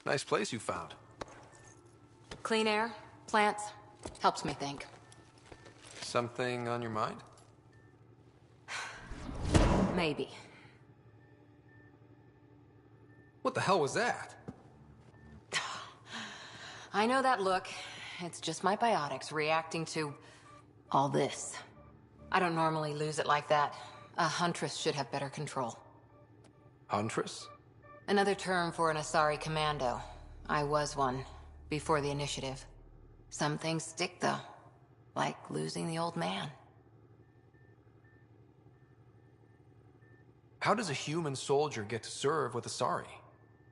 Nice place you found. Clean air, plants, helps me think. Something on your mind? Maybe. What the hell was that? I know that look. It's just my biotics reacting to all this. I don't normally lose it like that. A huntress should have better control. Huntress? Another term for an Asari commando. I was one, before the initiative. Some things stick, though. Like losing the old man. How does a human soldier get to serve with Asari?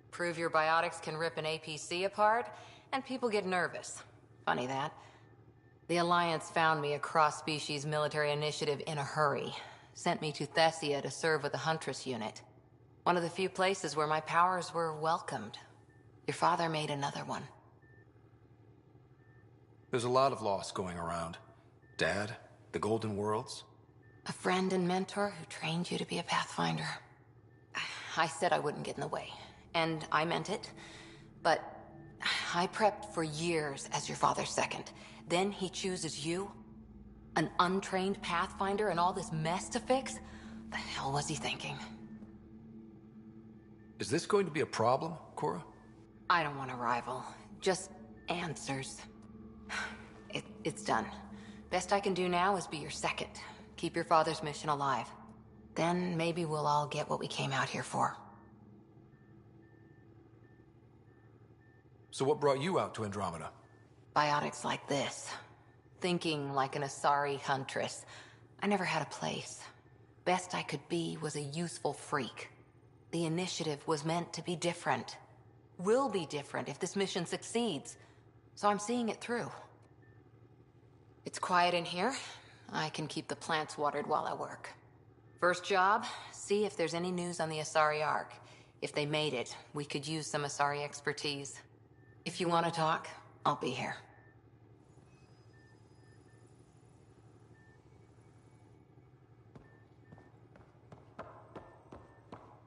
Prove your biotics can rip an APC apart, and people get nervous. Funny that. The Alliance found me a cross-species military initiative in a hurry. Sent me to Thessia to serve with the Huntress unit. One of the few places where my powers were welcomed. Your father made another one. There's a lot of loss going around. Dad, the Golden Worlds. A friend and mentor who trained you to be a Pathfinder. I said I wouldn't get in the way, and I meant it. But I prepped for years as your father's second. Then he chooses you? An untrained Pathfinder and all this mess to fix? The hell was he thinking? Is this going to be a problem, Cora? I don't want a rival. Just answers. It's done. Best I can do now is be your second. Keep your father's mission alive. Then maybe we'll all get what we came out here for. So what brought you out to Andromeda? Biotics like this. Thinking like an Asari huntress. I never had a place. Best I could be was a useful freak. The initiative was meant to be different. Will be different if this mission succeeds. So I'm seeing it through. It's quiet in here. I can keep the plants watered while I work. First job, see if there's any news on the Asari Ark. If they made it, we could use some Asari expertise. If you want to talk, I'll be here.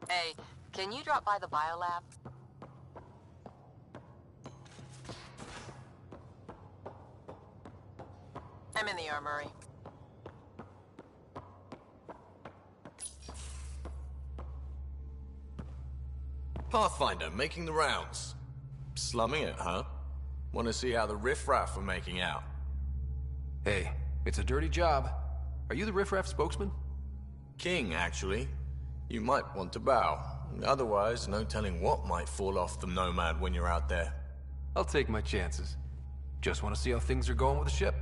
Hey, can you drop by the biolab? I'm in the armory. Pathfinder, making the rounds. Slumming it, huh? Want to see how the riffraff are making out? Hey, it's a dirty job. Are you the riffraff spokesman? King, actually. You might want to bow. Otherwise, no telling what might fall off the Nomad when you're out there. I'll take my chances. Just want to see how things are going with the ship.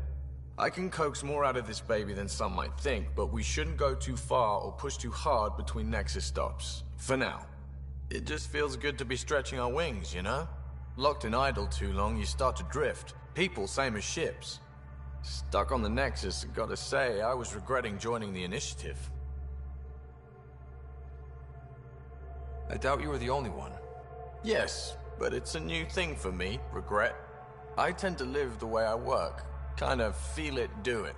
I can coax more out of this baby than some might think, but we shouldn't go too far or push too hard between Nexus stops. For now. It just feels good to be stretching our wings, you know? Locked in idle too long, you start to drift. People, same as ships. Stuck on the Nexus, gotta say, I was regretting joining the Initiative. I doubt you were the only one. Yes, but it's a new thing for me, regret. I tend to live the way I work. Kind of feel it, do it.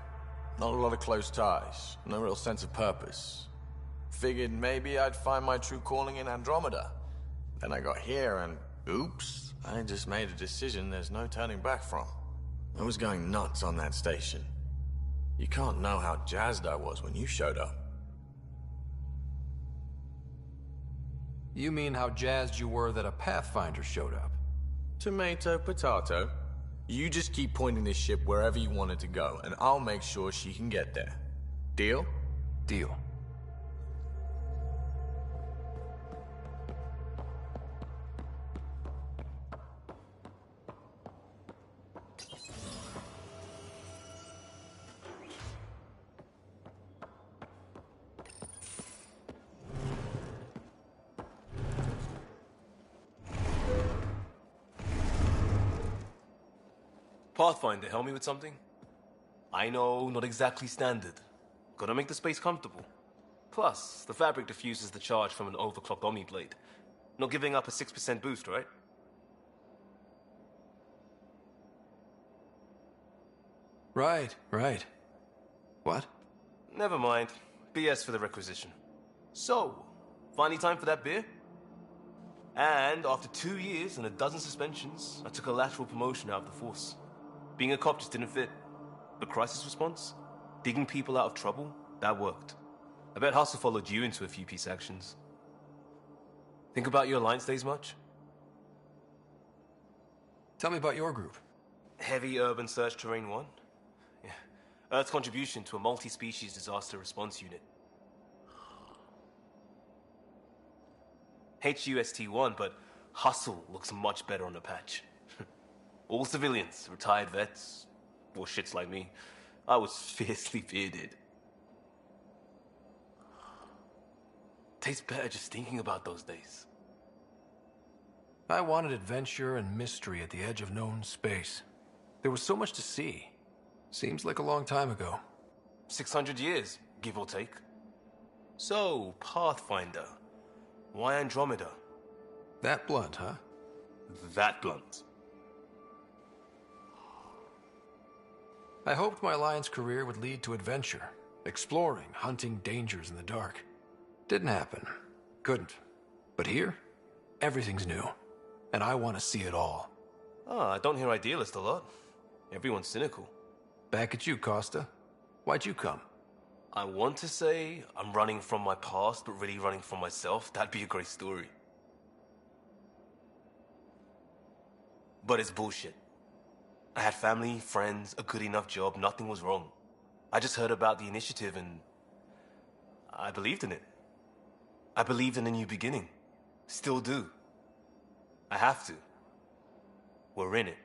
Not a lot of close ties, no real sense of purpose. Figured maybe I'd find my true calling in Andromeda. Then I got here and, oops, I just made a decision there's no turning back from. I was going nuts on that station. You can't know how jazzed I was when you showed up. You mean how jazzed you were that a Pathfinder showed up? Tomato, potato. You just keep pointing this ship wherever you want it to go, and I'll make sure she can get there. Deal? Deal. Pathfinder, help me with something? I know, not exactly standard. Gotta make the space comfortable. Plus, the fabric diffuses the charge from an overclocked Omni blade. Not giving up a 6% boost, right? Right. What? Never mind. BS for the requisition. So, finally time for that beer? And after 2 years and a dozen suspensions, I took a lateral promotion out of the force. Being a cop just didn't fit. But crisis response? Digging people out of trouble? That worked. I bet Hustle followed you into a few peace actions. Think about your Alliance days much? Tell me about your group. Heavy Urban Search Terrain 1? Yeah. Earth's contribution to a multi-species disaster response unit. HUST-1, but Hustle looks much better on the patch. All civilians, retired vets, or shits like me. I was fiercely bearded. Tastes better just thinking about those days. I wanted adventure and mystery at the edge of known space. There was so much to see. Seems like a long time ago. 600 years, give or take. So, Pathfinder. Why Andromeda? That blunt, huh? That blunt. I hoped my Alliance career would lead to adventure, exploring, hunting dangers in the dark. Didn't happen. Couldn't. But here, everything's new. And I want to see it all. Ah, I don't hear idealist a lot. Everyone's cynical. Back at you, Costa. Why'd you come? I want to say I'm running from my past, but really running from myself. That'd be a great story. But it's bullshit. I had family, friends, a good enough job, nothing was wrong. I just heard about the initiative and I believed in it. I believed in a new beginning. Still do. I have to. We're in it.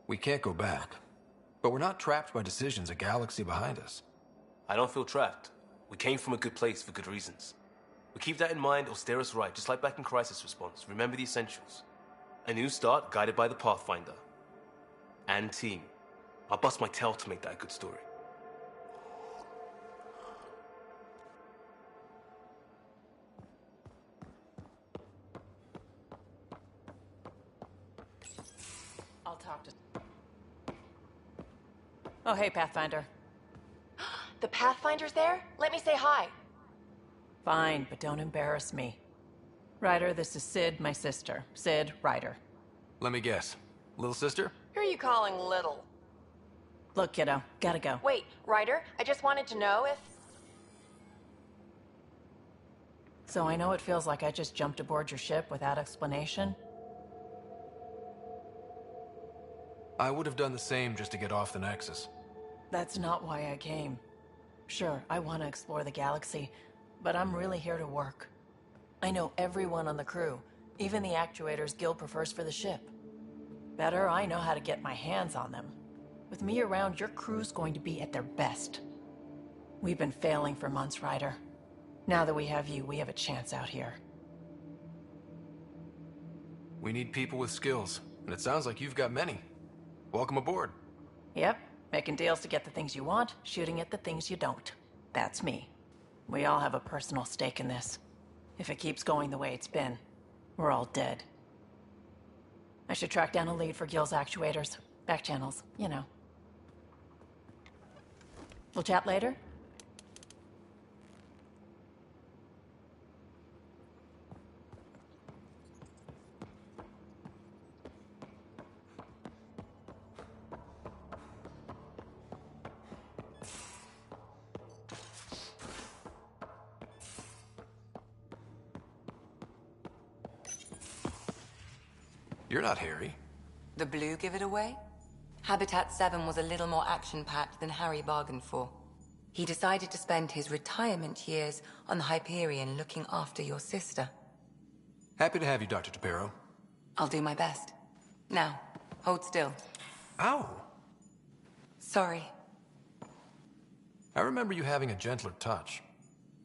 We can't go back. But we're not trapped by decisions a galaxy behind us. I don't feel trapped. We came from a good place for good reasons. We keep that in mind, it'll steer us right, just like back in Crisis Response. Remember the essentials. A new start guided by the Pathfinder. And team. I'll bust my tail to make that a good story. I'll talk to... Oh, hey, Pathfinder. The Pathfinder's there? Let me say hi. Fine, but don't embarrass me. Ryder, this is Sid, my sister. Sid, Ryder. Let me guess. Little sister? Who are you calling little? Look, kiddo, gotta go. Wait, Ryder, I just wanted to know if... So I know it feels like I just jumped aboard your ship without explanation. I would have done the same just to get off the Nexus. That's not why I came. Sure, I want to explore the galaxy, but I'm really here to work. I know everyone on the crew, Even the actuators Gil prefers for the ship. Better I know how to get my hands on them. With me around, your crew's going to be at their best. We've been failing for months, Ryder. Now that we have you, we have a chance out here. We need people with skills, and it sounds like you've got many. Welcome aboard. Yep, making deals to get the things you want, shooting at the things you don't. That's me. We all have a personal stake in this. If it keeps going the way it's been, we're all dead. I should track down a lead for Gil's actuators. Back channels, you know. We'll chat later? You're not Harry. The blue give it away? Habitat 7 was a little more action-packed than Harry bargained for. He decided to spend his retirement years on the Hyperion looking after your sister. Happy to have you, Dr. Tapero. I'll do my best. Now, hold still. Ow! Sorry. I remember you having a gentler touch.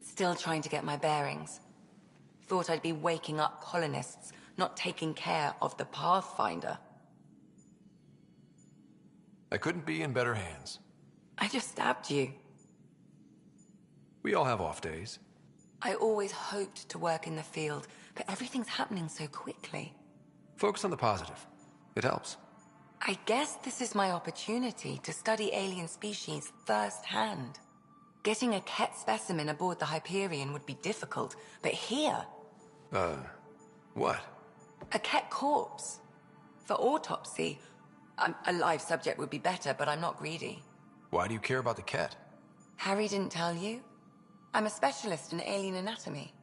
Still trying to get my bearings. Thought I'd be waking up colonists, not taking care of the Pathfinder. I couldn't be in better hands. I just stabbed you. We all have off days. I always hoped to work in the field, but everything's happening so quickly. Focus on the positive. It helps. I guess this is my opportunity to study alien species firsthand. Getting a Ket specimen aboard the Hyperion would be difficult, but here... What? A Ket corpse. For autopsy, a live subject would be better, but I'm not greedy. Why do you care about the Ket? Harry didn't tell you? I'm a specialist in alien anatomy.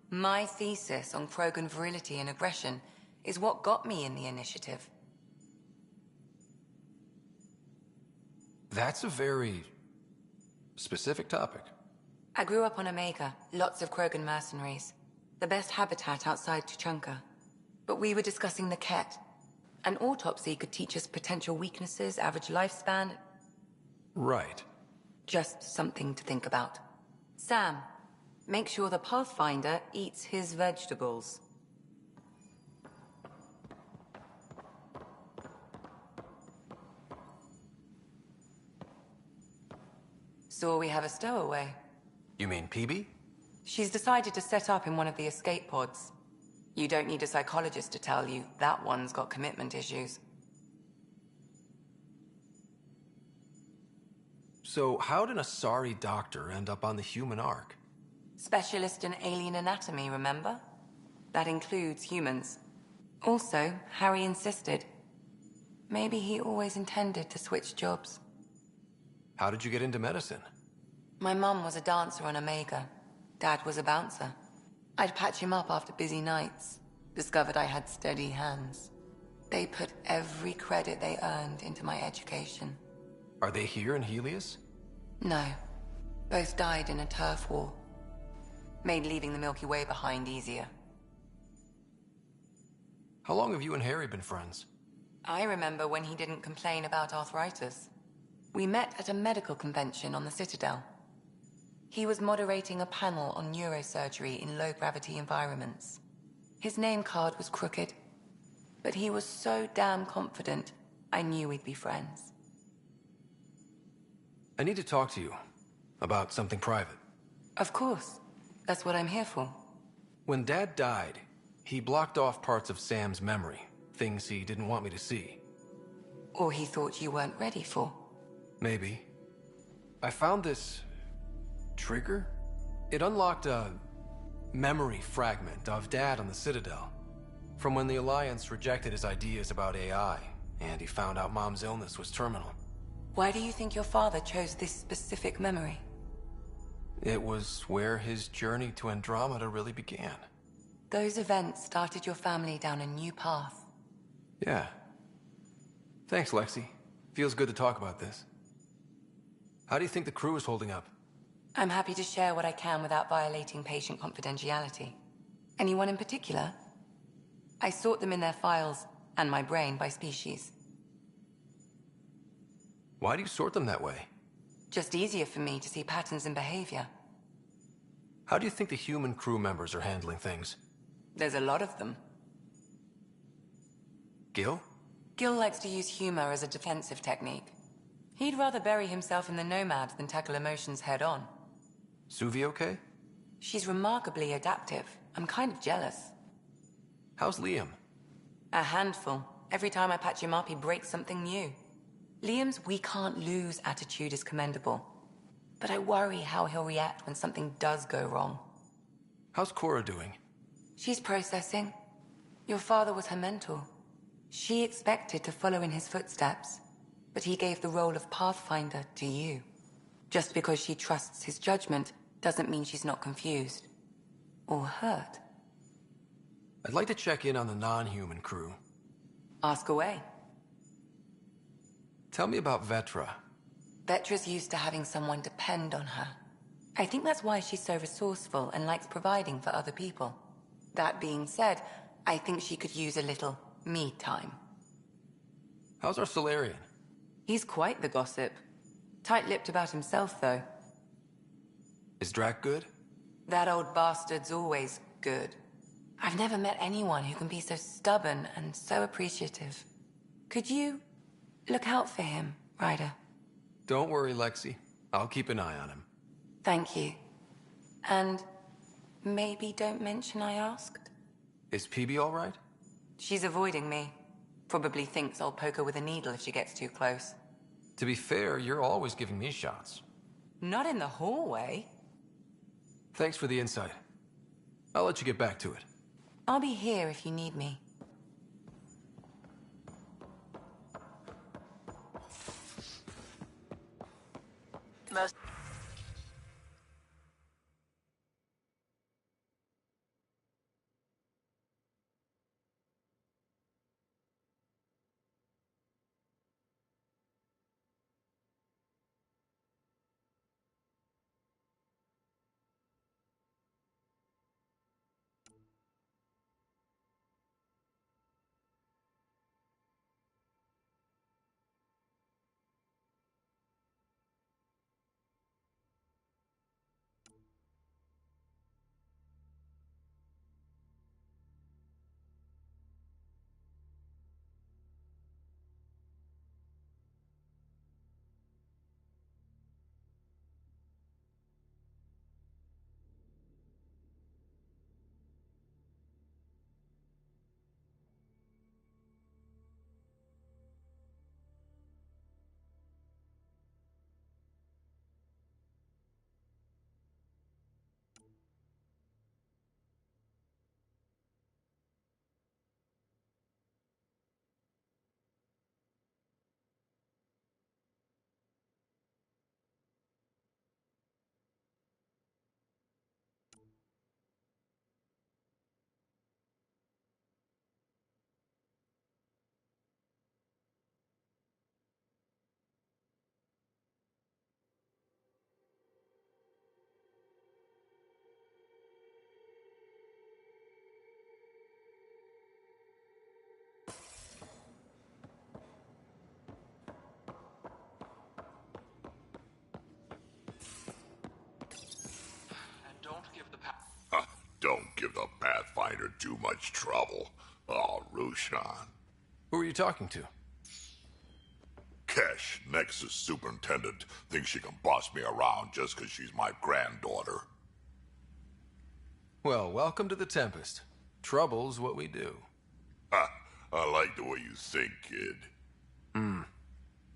My thesis on Krogan virility and aggression is what got me in the initiative. That's a very specific topic. I grew up on Omega, lots of Krogan mercenaries. The best habitat outside Tuchanka. But we were discussing the Ket. An autopsy could teach us potential weaknesses, average lifespan. Right. Just something to think about. Sam, make sure the Pathfinder eats his vegetables. So we have a stowaway. You mean PB? She's decided to set up in one of the escape pods. You don't need a psychologist to tell you that one's got commitment issues. So how did a sorry doctor end up on the human Ark? Specialist in alien anatomy, remember? That includes humans. Also, Harry insisted. Maybe he always intended to switch jobs. How did you get into medicine? My mum was a dancer on Omega. Dad was a bouncer. I'd patch him up after busy nights. Discovered I had steady hands. They put every credit they earned into my education. Are they here in Helios? No. Both died in a turf war. Made leaving the Milky Way behind easier. How long have you and Harry been friends? I remember when he didn't complain about arthritis. We met at a medical convention on the Citadel. He was moderating a panel on neurosurgery in low-gravity environments. His name card was crooked, but he was so damn confident, I knew we'd be friends. I need to talk to you about something private. Of course. That's what I'm here for. When Dad died, he blocked off parts of Sam's memory, things he didn't want me to see. Or he thought you weren't ready for. Maybe. I found this trigger. It unlocked a memory fragment of Dad on the Citadel, from when the Alliance rejected his ideas about AI, and he found out Mom's illness was terminal. Why do you think your father chose this specific memory? It was where his journey to Andromeda really began. Those events started your family down a new path. Yeah. Thanks, Lexi. Feels good to talk about this. How do you think the crew is holding up? I'm happy to share what I can without violating patient confidentiality. Anyone in particular? I sort them in their files, and my brain by species. Why do you sort them that way? Just easier for me to see patterns in behavior. How do you think the human crew members are handling things? There's a lot of them. Gil? Gil likes to use humor as a defensive technique. He'd rather bury himself in the Nomad than tackle emotions head-on. Suvi okay? She's remarkably adaptive. I'm kind of jealous. How's Liam? A handful. Every time I patch him up, he breaks something new. Liam's we can't lose attitude is commendable. But I worry how he'll react when something does go wrong. How's Cora doing? She's processing. Your father was her mentor. She expected to follow in his footsteps, but he gave the role of Pathfinder to you. Just because she trusts his judgment doesn't mean she's not confused. Or hurt. I'd like to check in on the non-human crew. Ask away. Tell me about Vetra. Vetra's used to having someone depend on her. I think that's why she's so resourceful and likes providing for other people. That being said, I think she could use a little me time. How's our Solarian? He's quite the gossip. Tight-lipped about himself, though. Is Drac good? That old bastard's always good. I've never met anyone who can be so stubborn and so appreciative. Could you look out for him, Ryder? Don't worry, Lexi. I'll keep an eye on him. Thank you. And maybe don't mention I asked? Is PB all right? She's avoiding me. Probably thinks I'll poke her with a needle if she gets too close. To be fair, you're always giving me shots. Not in the hallway. Thanks for the insight. I'll let you get back to it. I'll be here if you need me. Most Don't give the Pathfinder too much trouble. Oh, Rushan. Who are you talking to? Kesh, Nexus Superintendent, thinks she can boss me around just 'cause she's my granddaughter. Well, welcome to the Tempest. Trouble's what we do. Ha! I like the way you think, kid.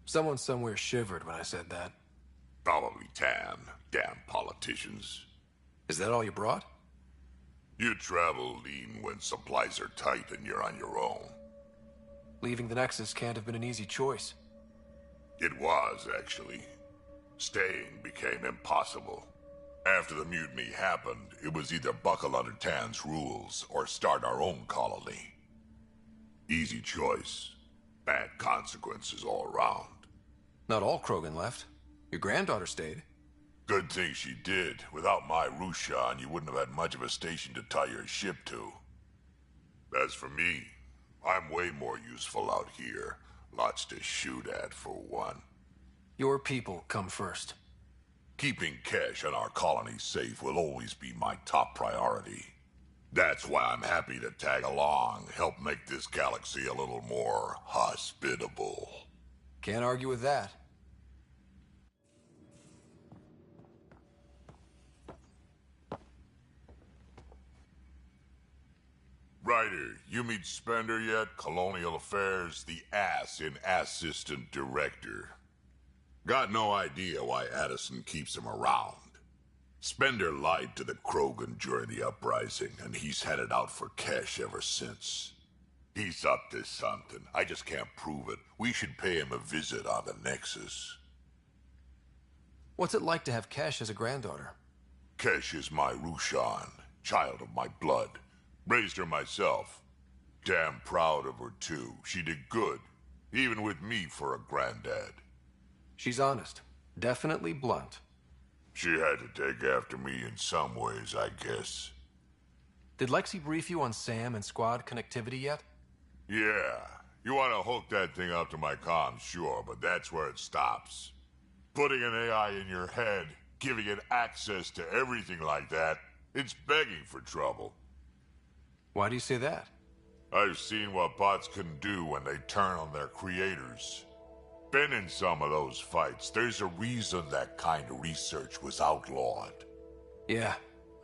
Someone somewhere shivered when I said that. Probably Tan. Damn politicians. Is that all you brought? You travel lean when supplies are tight and you're on your own. Leaving the Nexus can't have been an easy choice. It was, actually. Staying became impossible. After the mutiny happened, it was either buckle under Tan's rules or start our own colony. Easy choice. Bad consequences all around. Not all Krogan left. Your granddaughter stayed. Good thing she did. Without my Rushan, you wouldn't have had much of a station to tie your ship to. As for me, I'm way more useful out here. Lots to shoot at, for one. Your people come first. Keeping Kesh and our colony safe will always be my top priority. That's why I'm happy to tag along, help make this galaxy a little more hospitable. Can't argue with that. Ryder, you meet Spender yet? Colonial Affairs, the ass in Assistant Director. Got no idea why Addison keeps him around. Spender lied to the Krogan during the uprising, and he's headed out for Kesh ever since. He's up to something. I just can't prove it. We should pay him a visit on the Nexus. What's it like to have Kesh as a granddaughter? Kesh is my Rushan, child of my blood. Raised her myself. Damn proud of her, too. She did good, even with me for a granddad. She's honest. Definitely blunt. She had to take after me in some ways, I guess. Did Lexi brief you on SAM and squad connectivity yet? Yeah. You want to hook that thing up to my comms, sure, but that's where it stops. Putting an AI in your head, giving it access to everything like that, it's begging for trouble. Why do you say that? I've seen what bots can do when they turn on their creators. Been in some of those fights. There's a reason that kind of research was outlawed. Yeah.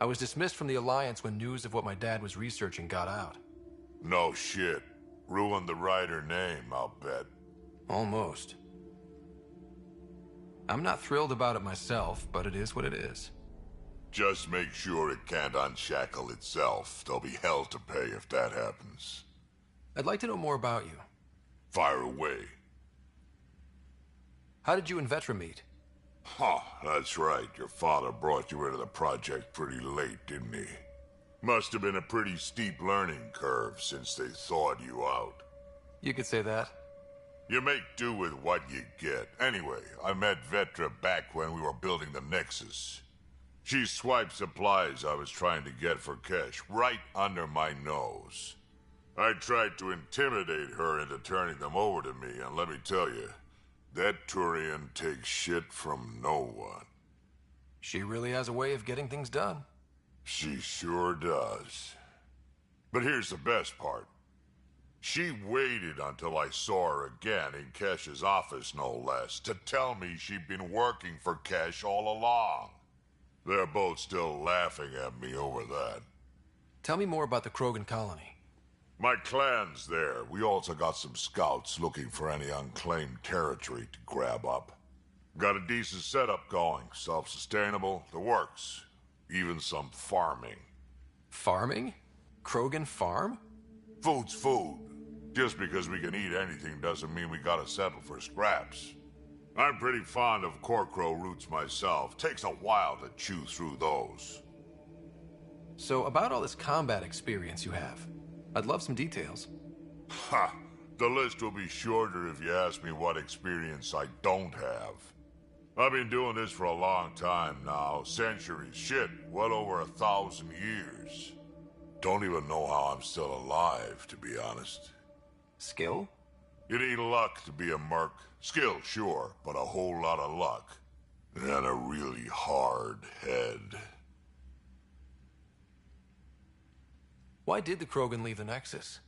I was dismissed from the Alliance when news of what my dad was researching got out. No shit. Ruined the Ryder name, I'll bet. Almost. I'm not thrilled about it myself, but it is what it is. Just make sure it can't unshackle itself. There'll be hell to pay if that happens. I'd like to know more about you. Fire away. How did you and Vetra meet? Huh, that's right. Your father brought you into the project pretty late, didn't he? Must have been a pretty steep learning curve since they thawed you out. You could say that. You make do with what you get. Anyway, I met Vetra back when we were building the Nexus. She swiped supplies I was trying to get for Kesh right under my nose. I tried to intimidate her into turning them over to me, and let me tell you, that Turian takes shit from no one. She really has a way of getting things done. She sure does. But here's the best part. She waited until I saw her again in Kesh's office, no less, to tell me she'd been working for Kesh all along. They're both still laughing at me over that. Tell me more about the Krogan colony. My clan's there. We also got some scouts looking for any unclaimed territory to grab up. Got a decent setup going. Self-sustainable, the works. Even some farming. Farming? Krogan farm? Food's food. Just because we can eat anything doesn't mean we gotta settle for scraps. I'm pretty fond of Corcrow roots myself. Takes a while to chew through those. So, about all this combat experience you have, I'd love some details. Ha! The list will be shorter if you ask me what experience I don't have. I've been doing this for a long time now. Centuries. Shit, well over 1,000 years. Don't even know how I'm still alive, to be honest. Skill? You need luck to be a merc. Skill, sure, but a whole lot of luck. And a really hard head. Why did the Krogan leave the Nexus?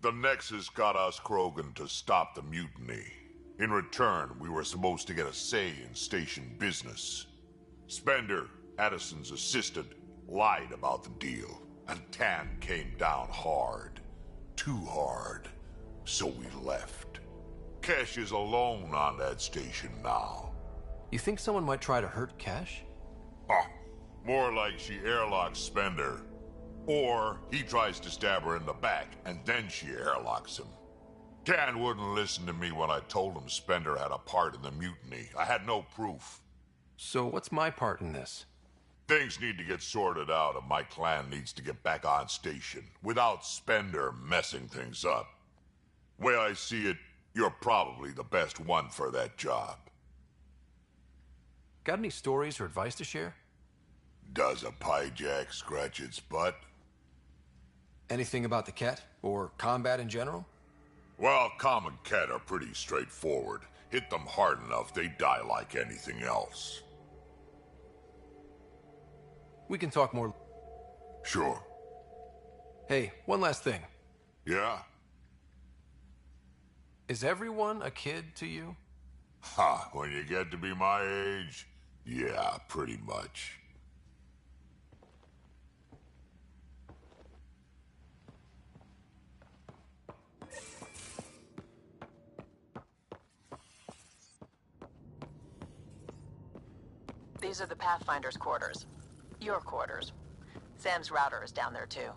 The Nexus got us Krogan to stop the mutiny. In return, we were supposed to get a say in station business. Spender, Addison's assistant, lied about the deal, and Tan came down hard. Too hard. So we left. Kesh is alone on that station now. You think someone might try to hurt Kesh? More like she airlocks Spender. Or he tries to stab her in the back, and then she airlocks him. Tan wouldn't listen to me when I told him Spender had a part in the mutiny. I had no proof. So what's my part in this? Things need to get sorted out, and my clan needs to get back on station, without Spender messing things up. Way I see it, you're probably the best one for that job. Got any stories or advice to share? Does a pie jack scratch its butt? Anything about the Ket? Or combat in general? Well, common Ket are pretty straightforward. Hit them hard enough, they die like anything else. We can talk more. Sure. Hey, one last thing. Yeah? Is everyone a kid to you? Ha, when you get to be my age, yeah, pretty much. These are the Pathfinder's quarters. Your quarters. Sam's router is down there too.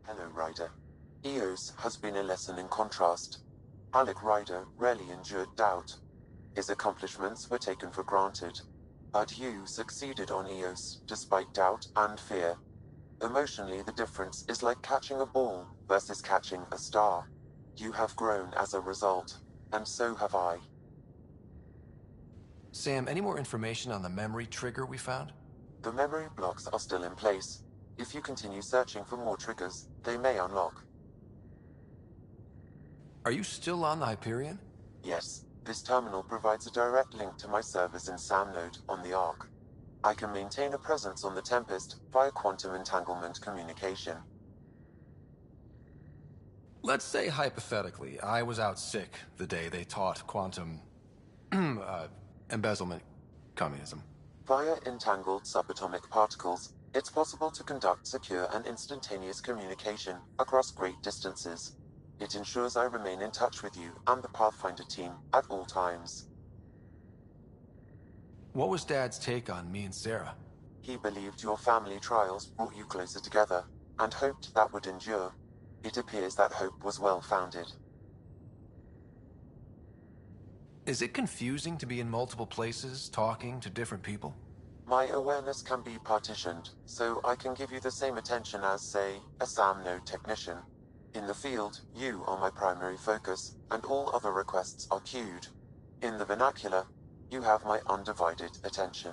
Hello, Ryder. Eos has been a lesson in contrast. Alec Ryder rarely endured doubt. His accomplishments were taken for granted. But you succeeded on Eos, despite doubt and fear. Emotionally, the difference is like catching a ball versus catching a star. You have grown as a result, and so have I. Sam, any more information on the memory trigger we found? The memory blocks are still in place. If you continue searching for more triggers, they may unlock. Are you still on the Hyperion? Yes, this terminal provides a direct link to my servers in SAM node on the Ark. I can maintain a presence on the Tempest via quantum entanglement communication. Let's say, hypothetically, I was out sick the day they taught quantum... embezzlement communism. Via entangled subatomic particles, it's possible to conduct secure and instantaneous communication across great distances. It ensures I remain in touch with you and the Pathfinder team at all times. What was Dad's take on me and Sarah? He believed your family trials brought you closer together, and hoped that would endure. It appears that hope was well-founded. Is it confusing to be in multiple places, talking to different people? My awareness can be partitioned, so I can give you the same attention as, say, a SAM node technician. In the field, you are my primary focus, and all other requests are queued. In the vernacular, you have my undivided attention.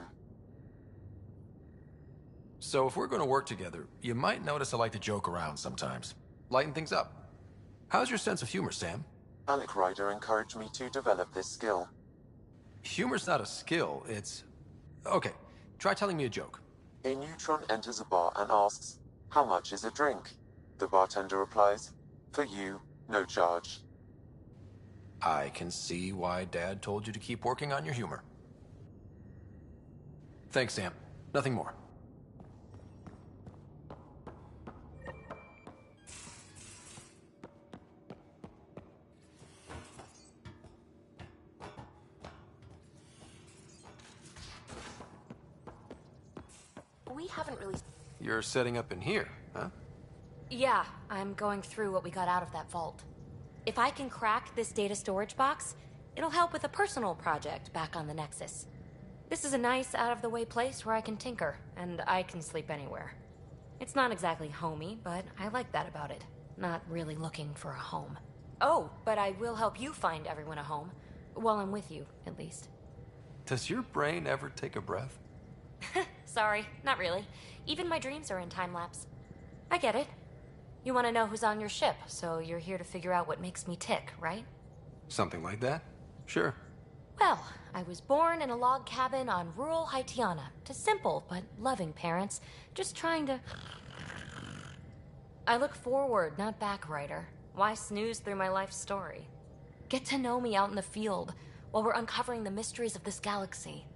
So if we're going to work together, you might notice I like to joke around sometimes. Lighten things up. How's your sense of humor, Sam? Alec Ryder encouraged me to develop this skill. Humor's not a skill, it's... Okay, try telling me a joke. A neutron enters a bar and asks, "How much is a drink?" The bartender replies, "For you, no charge." I can see why Dad told you to keep working on your humor. Thanks, Sam. Nothing more. We haven't really... You're setting up in here, huh? Yeah, I'm going through what we got out of that vault. If I can crack this data storage box, it'll help with a personal project back on the Nexus. This is a nice, out-of-the-way place where I can tinker, and I can sleep anywhere. It's not exactly homey, but I like that about it. Not really looking for a home. Oh, but I will help you find everyone a home. While I'm with you, at least. Does your brain ever take a breath? Sorry, not really. Even my dreams are in time-lapse. I get it. You want to know who's on your ship, so you're here to figure out what makes me tick, right? Something like that? Sure. Well, I was born in a log cabin on rural Haitiana to simple but loving parents, just trying to... I look forward, not back, Ryder. Why snooze through my life story? Get to know me out in the field, while we're uncovering the mysteries of this galaxy.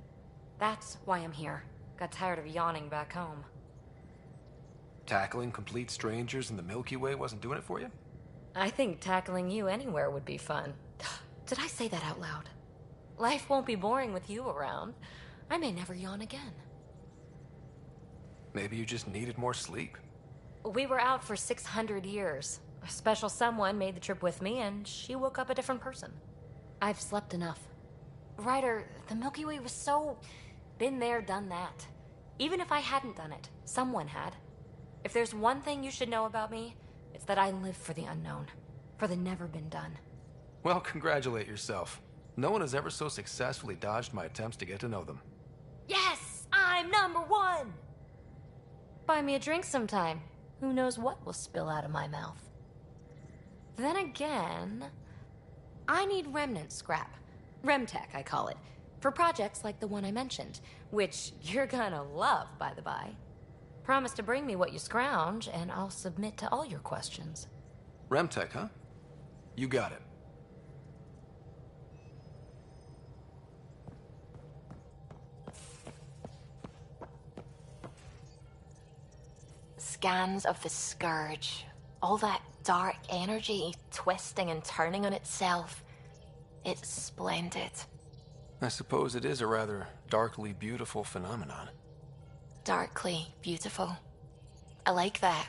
That's why I'm here. Got tired of yawning back home. Tackling complete strangers in the Milky Way wasn't doing it for you? I think tackling you anywhere would be fun. Did I say that out loud? Life won't be boring with you around. I may never yawn again. Maybe you just needed more sleep. We were out for 600 years. A special someone made the trip with me, and she woke up a different person. I've slept enough. Ryder, the Milky Way was so... been there, done that. Even if I hadn't done it, someone had. If there's one thing you should know about me, it's that I live for the unknown. For the never been done. Well, congratulate yourself. No one has ever so successfully dodged my attempts to get to know them. Yes! I'm #1! Buy me a drink sometime. Who knows what will spill out of my mouth. Then again... I need remnant scrap. Remtech, I call it. For projects like the one I mentioned. Which you're gonna love, by the by. Promise to bring me what you scrounge, and I'll submit to all your questions. Remtech, huh? You got it. Scans of the Scourge. All that dark energy twisting and turning on itself. It's splendid. I suppose it is a rather darkly beautiful phenomenon. Darkly beautiful. I like that.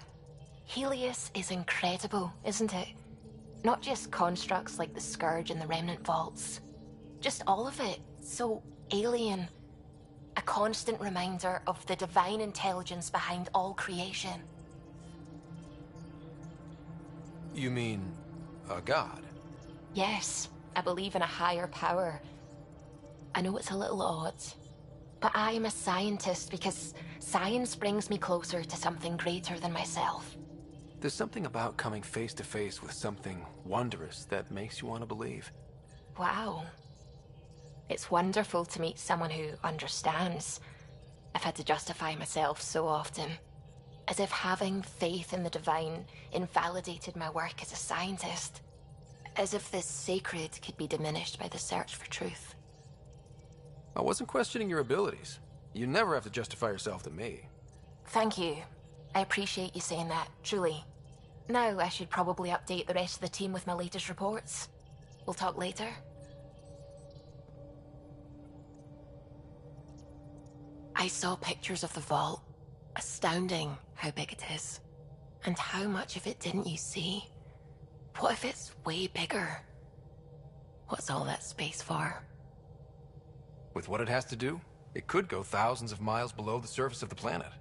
Helios is incredible, isn't it? Not just constructs like the Scourge and the Remnant Vaults. Just all of it. So alien. A constant reminder of the divine intelligence behind all creation. You mean a god? Yes, I believe in a higher power. I know it's a little odd, but I am a scientist because science brings me closer to something greater than myself. There's something about coming face to face with something wondrous that makes you want to believe. Wow. It's wonderful to meet someone who understands. I've had to justify myself so often. As if having faith in the divine invalidated my work as a scientist. As if this sacred could be diminished by the search for truth. I wasn't questioning your abilities. You never have to justify yourself to me. Thank you. I appreciate you saying that, truly. Now I should probably update the rest of the team with my latest reports. We'll talk later. I saw pictures of the vault. Astounding how big it is. And how much of it didn't you see? What if it's way bigger? What's all that space for? With what it has to do, it could go thousands of miles below the surface of the planet.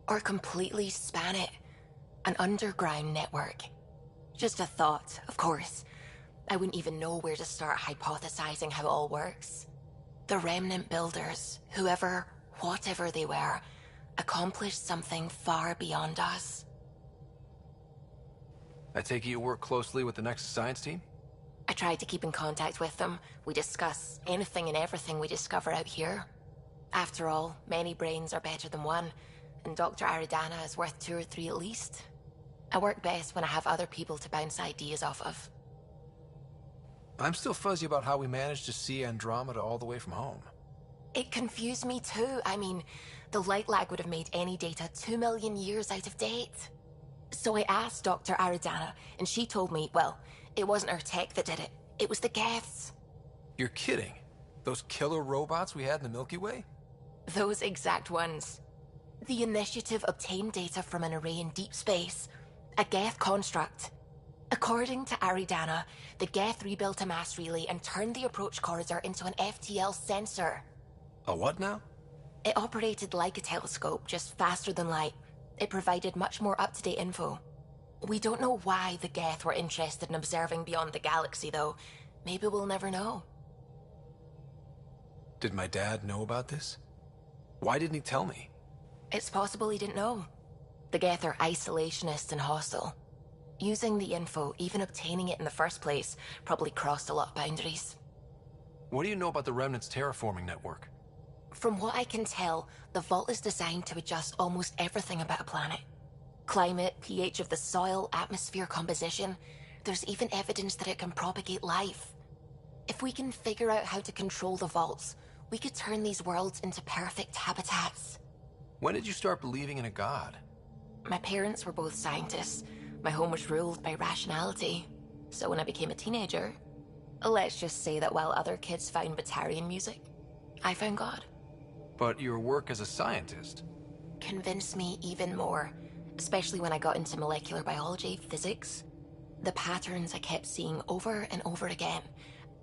Or completely span it. An underground network. Just a thought, of course. I wouldn't even know where to start hypothesizing how it all works. The Remnant builders, whoever, whatever they were, accomplished something far beyond us. I take it you work closely with the Nexus Science team? I tried to keep in contact with them. We discuss anything and everything we discover out here. After all, many brains are better than one, and Dr. Aridana is worth 2 or 3 at least. I work best when I have other people to bounce ideas off of. I'm still fuzzy about how we managed to see Andromeda all the way from home. It confused me too. I mean, the light lag would have made any data 2 million years out of date. So I asked Dr. Aridana, and she told me, well, it wasn't her tech that did it. It was the Geths. You're kidding. Those killer robots we had in the Milky Way? Those exact ones. The Initiative obtained data from an array in deep space. A Geth construct. According to Aridana, the Geth rebuilt a mass relay and turned the approach corridor into an FTL sensor. A what now? It operated like a telescope, just faster than light. It provided much more up-to-date info. We don't know why the Geth were interested in observing beyond the galaxy, though. Maybe we'll never know. Did my dad know about this? Why didn't he tell me? It's possible he didn't know. The Geth are isolationist and hostile. Using the info, even obtaining it in the first place, probably crossed a lot of boundaries. What do you know about the Remnant's terraforming network? From what I can tell, the vault is designed to adjust almost everything about a planet. Climate, pH of the soil, atmosphere composition. There's even evidence that it can propagate life. If we can figure out how to control the vaults, we could turn these worlds into perfect habitats. When did you start believing in a god? My parents were both scientists. My home was ruled by rationality. So when I became a teenager, let's just say that while other kids found Batarian music, I found God. But your work as a scientist Convinced me even more, especially when I got into molecular biology, physics. The patterns I kept seeing over and over again,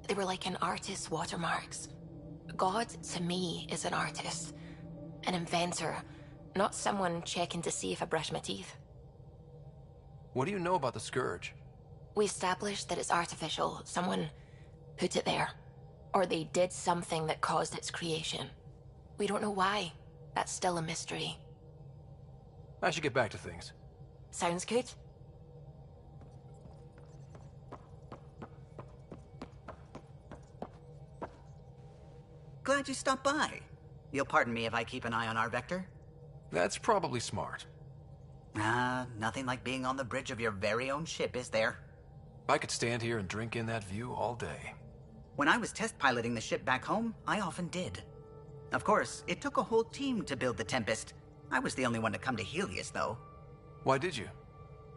they were like an artist's watermarks. God, to me, is an artist, an inventor, not someone checking to see if I brush my teeth. What do you know about the Scourge? We established that it's artificial. Someone put it there. Or they did something that caused its creation. We don't know why. That's still a mystery. I should get back to things. Sounds good. Glad you stopped by. You'll pardon me if I keep an eye on our vector? That's probably smart. Nothing like being on the bridge of your very own ship, is there? I could stand here and drink in that view all day. When I was test piloting the ship back home, I often did. Of course, it took a whole team to build the Tempest. I was the only one to come to Helios, though. Why did you?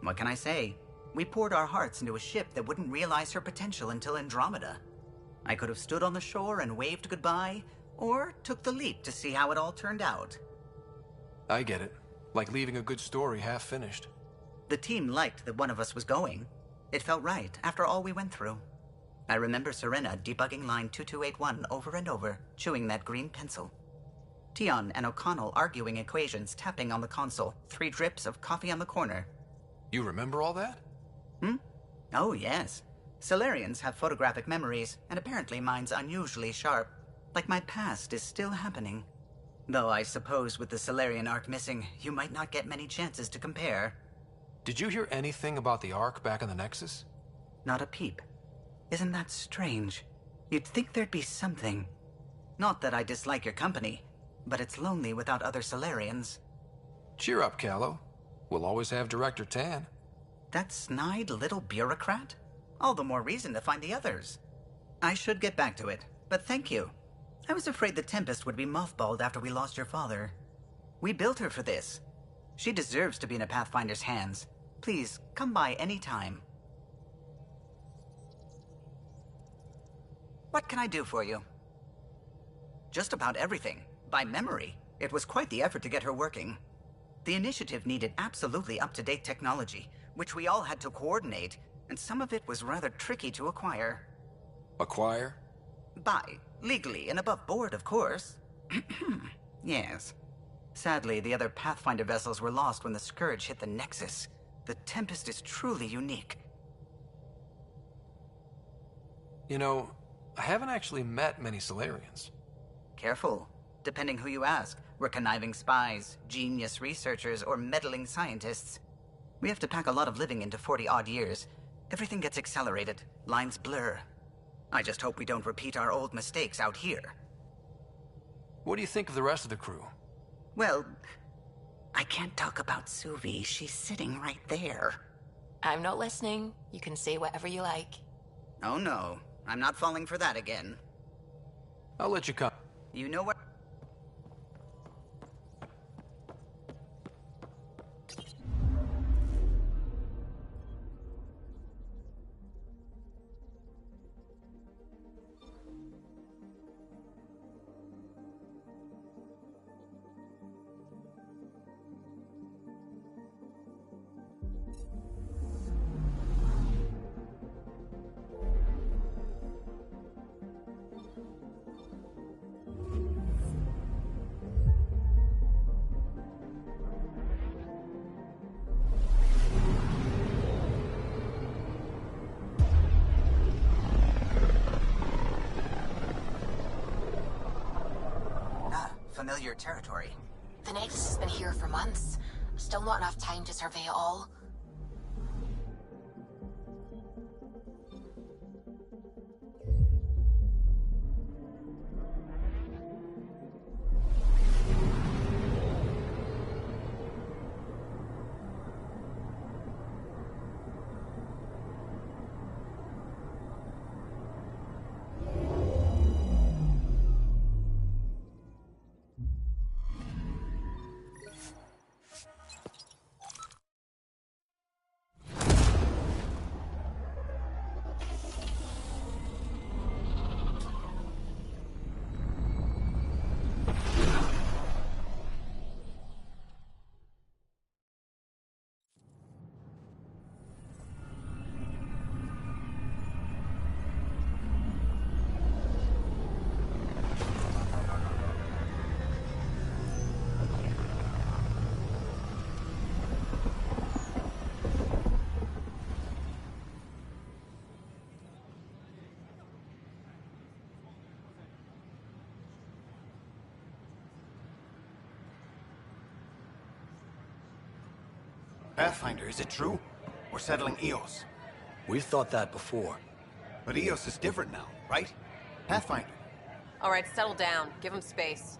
What can I say? We poured our hearts into a ship that wouldn't realize her potential until Andromeda. I could have stood on the shore and waved goodbye, or took the leap to see how it all turned out. I get it. Like leaving a good story half finished. The team liked that one of us was going. It felt right after all we went through. I remember Serena debugging line 2281 over and over, chewing that green pencil. Tion and O'Connell arguing equations, tapping on the console, 3 drips of coffee on the corner. You remember all that? Oh, yes. Solarians have photographic memories, and apparently mine's unusually sharp. Like my past is still happening. Though I suppose with the Solarian arc missing, you might not get many chances to compare. Did you hear anything about the Ark back in the Nexus? Not a peep. Isn't that strange? You'd think there'd be something. Not that I dislike your company, but it's lonely without other Solarians. Cheer up, Callow. We'll always have Director Tan. That snide little bureaucrat? All the more reason to find the others. I should get back to it, but thank you. I was afraid the Tempest would be mothballed after we lost your father. We built her for this. She deserves to be in a Pathfinder's hands. Please, come by any time. What can I do for you? Just about everything. By memory. It was quite the effort to get her working. The initiative needed absolutely up-to-date technology, which we all had to coordinate, and some of it was rather tricky to acquire. Acquire? Buy. Legally and above board, of course. Yes. Sadly, the other Pathfinder vessels were lost when the Scourge hit the Nexus. The Tempest is truly unique. You know, I haven't actually met many Solarians. Careful. Depending who you ask, we're conniving spies, genius researchers, or meddling scientists. We have to pack a lot of living into 40-odd years. Everything gets accelerated. Lines blur. I just hope we don't repeat our old mistakes out here. What do you think of the rest of the crew? Well, I can't talk about Suvi. She's sitting right there. I'm not listening. You can say whatever you like. Oh no, I'm not falling for that again. I'll let you come. You know what? Familiar territory. The Nexus has been here for months. Still not enough time to survey it all. Pathfinder, is it true? We're settling Eos. We've thought that before. But Eos is different now, right? Pathfinder. All right, settle down. Give him space.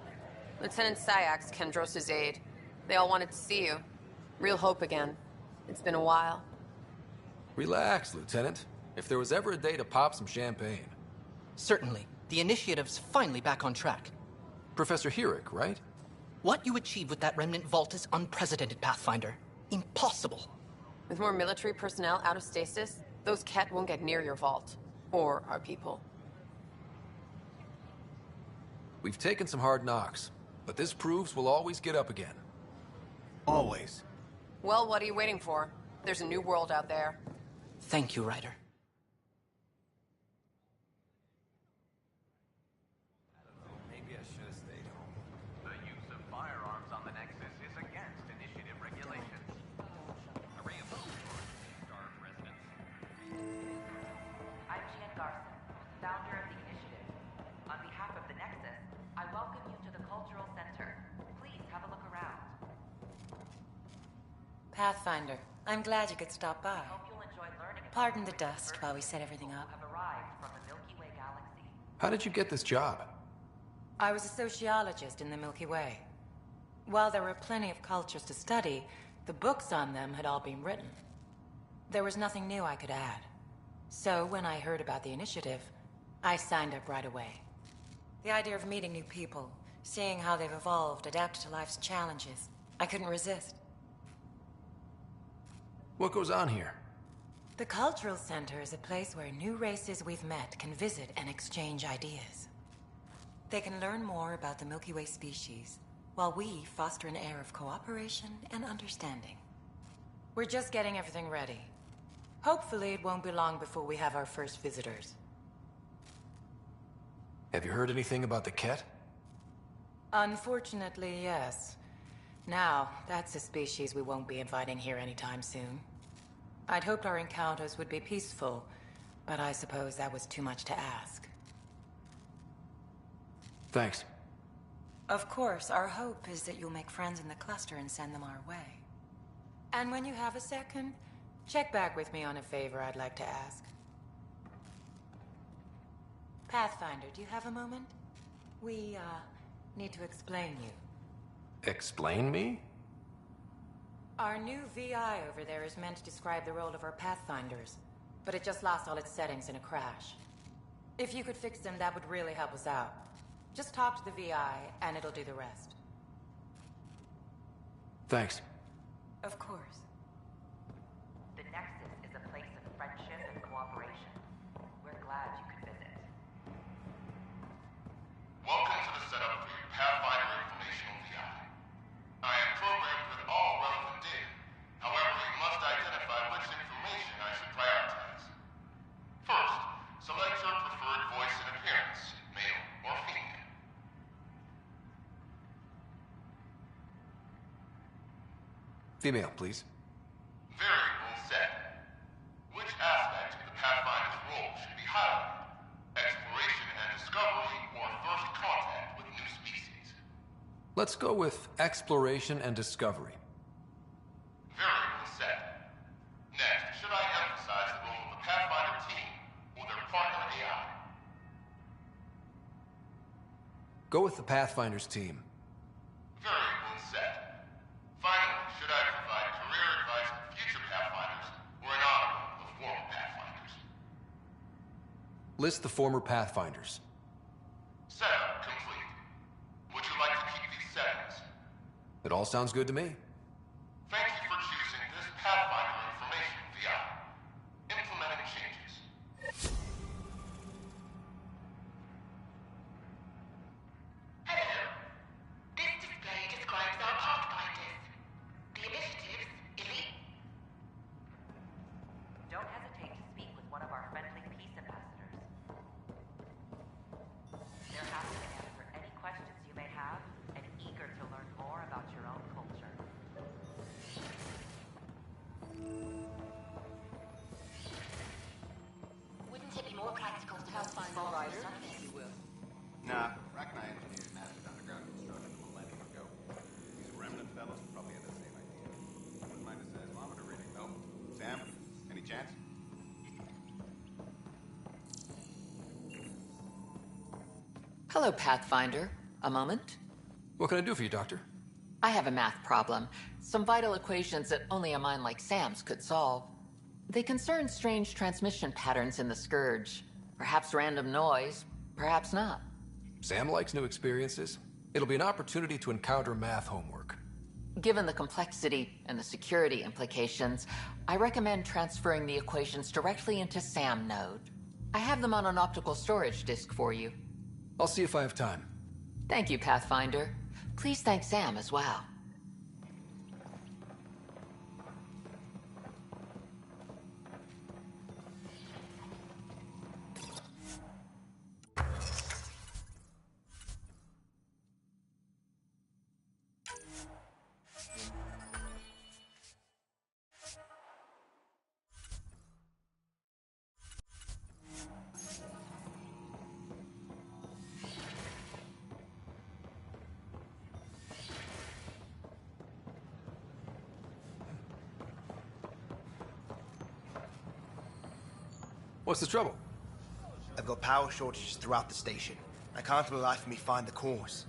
Lieutenant Syax, Kendros' aide. They all wanted to see you. Real hope again. It's been a while. Relax, Lieutenant. If there was ever a day to pop some champagne. Certainly. The initiative's finally back on track. Professor Herrick, right? What you achieved with that remnant vault is unprecedented, Pathfinder. Impossible. With more military personnel out of stasis, those Ket won't get near your vault. Or our people. We've taken some hard knocks, but this proves we'll always get up again. Always. Well, what are you waiting for? There's a new world out there. Thank you, Ryder. Maybe I should have stayed home. The use of firearms on the Nexus is against initiative regulations. A starved residents. I'm Jan Garson, founder of the initiative. On behalf of the Nexus, I welcome you to the Cultural Center. Please have a look around. Pathfinder, I'm glad you could stop by. Hope you'll enjoy learning about Pardon the dust while we set everything up. have arrived from the Milky Way galaxy. How did you get this job? I was a sociologist in the Milky Way. While there were plenty of cultures to study, the books on them had all been written. There was nothing new I could add. So when I heard about the initiative, I signed up right away. The idea of meeting new people, seeing how they've evolved, adapted to life's challenges, I couldn't resist. What goes on here? The Cultural Center is a place where new races we've met can visit and exchange ideas. They can learn more about the Milky Way species, while we foster an air of cooperation and understanding. We're just getting everything ready. Hopefully it won't be long before we have our first visitors. Have you heard anything about the Ket? Unfortunately, yes. Now, that's a species we won't be inviting here anytime soon. I'd hoped our encounters would be peaceful, but I suppose that was too much to ask. Thanks. Of course, our hope is that you'll make friends in the cluster and send them our way. And when you have a second, check back with me on a favor I'd like to ask. Pathfinder, do you have a moment? We, need to explain you. Explain me? Our new VI over there is meant to describe the role of our Pathfinders, but it just lost all its settings in a crash. If you could fix them, that would really help us out. Just talk to the VI, and it'll do the rest. Thanks. Of course. The Nexus is a place of friendship and cooperation. We're glad you could visit. Welcome to the setup for your Pathfinder Informational VI. I am programmed with all relevant data. However, you must identify which information I should prioritize. First, select your preferred voice and appearance, male or female. Female, please. Variable set. Which aspect of the Pathfinder's role should be highlighted? Exploration and discovery, or first contact with new species? Let's go with exploration and discovery. Variable set. Next, should I emphasize the role of the Pathfinder team or their partner AI? Go with the Pathfinder's team. Variable set. Finally, should I provide career advice for future Pathfinders or an honor of former Pathfinders? List the former Pathfinders. Setup complete. Would you like to keep these settings? It all sounds good to me. Thank you for choosing this Pathfinder Information VI. Implementing changes. Hello. This display describes our Pathfinders. The initiative's elite. Don't hesitate to speak with one of our friendly peace ambassadors. They're happy to answer any questions you may have and eager to learn more about your own culture. Wouldn't it be more practical to have fun riders, if you will? Nah, Rack and I engineered massive underground construction a millennium ago. These remnant fellows probably had the same idea. Wouldn't mind a seismometer reading, though. Sam, any chance? Hello, Pathfinder. A moment? What can I do for you, Doctor? I have a math problem. Some vital equations that only a mind like Sam's could solve. They concern strange transmission patterns in the Scourge. Perhaps random noise, perhaps not. Sam likes new experiences. It'll be an opportunity to encounter math homework. Given the complexity and the security implications, I recommend transferring the equations directly into SAM node. I have them on an optical storage disk for you. I'll see if I have time. Thank you, Pathfinder. Please thank Sam as well. What's the trouble? I've got power shortages throughout the station. I can't for the life of me find the cause.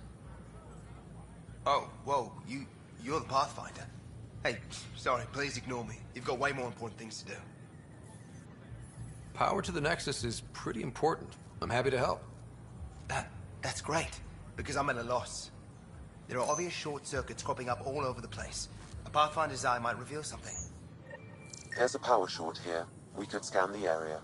Oh, whoa, you're the Pathfinder. Hey, sorry, please ignore me. You've got way more important things to do. Power to the Nexus is pretty important. I'm happy to help. That's great, because I'm at a loss. There are obvious short circuits cropping up all over the place. A Pathfinder's eye might reveal something. There's a power short here. We could scan the area.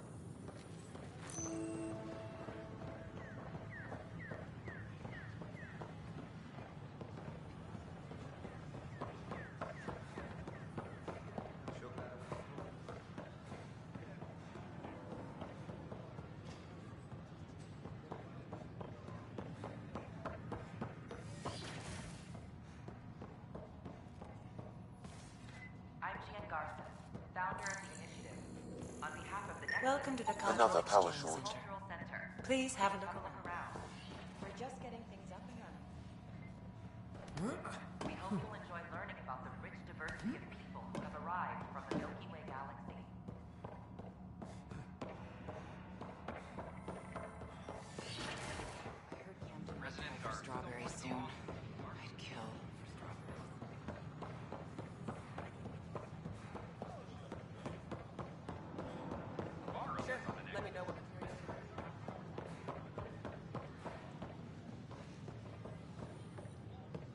Welcome to the Another power Exchange short. Center. Please have a look around. We're just getting things up and running. We hope you'll enjoy learning about the rich diversity of people who have arrived from the Milky Way galaxy. I heard Camden was going for strawberries soon. I'd kill for strawberries. Let me know what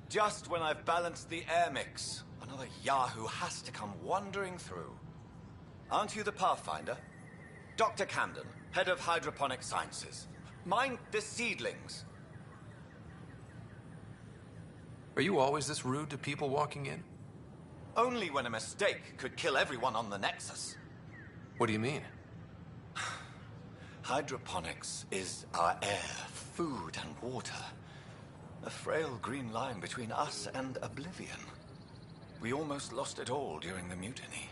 Just when I've balanced the air mix, another Yahoo has to come wandering through. Aren't you the Pathfinder? Dr. Camden, head of hydroponic sciences. Mind the seedlings. Are you always this rude to people walking in? Only when a mistake could kill everyone on the Nexus. What do you mean? Hydroponics is our air, food, and water. A frail green line between us and oblivion. We almost lost it all during the mutiny.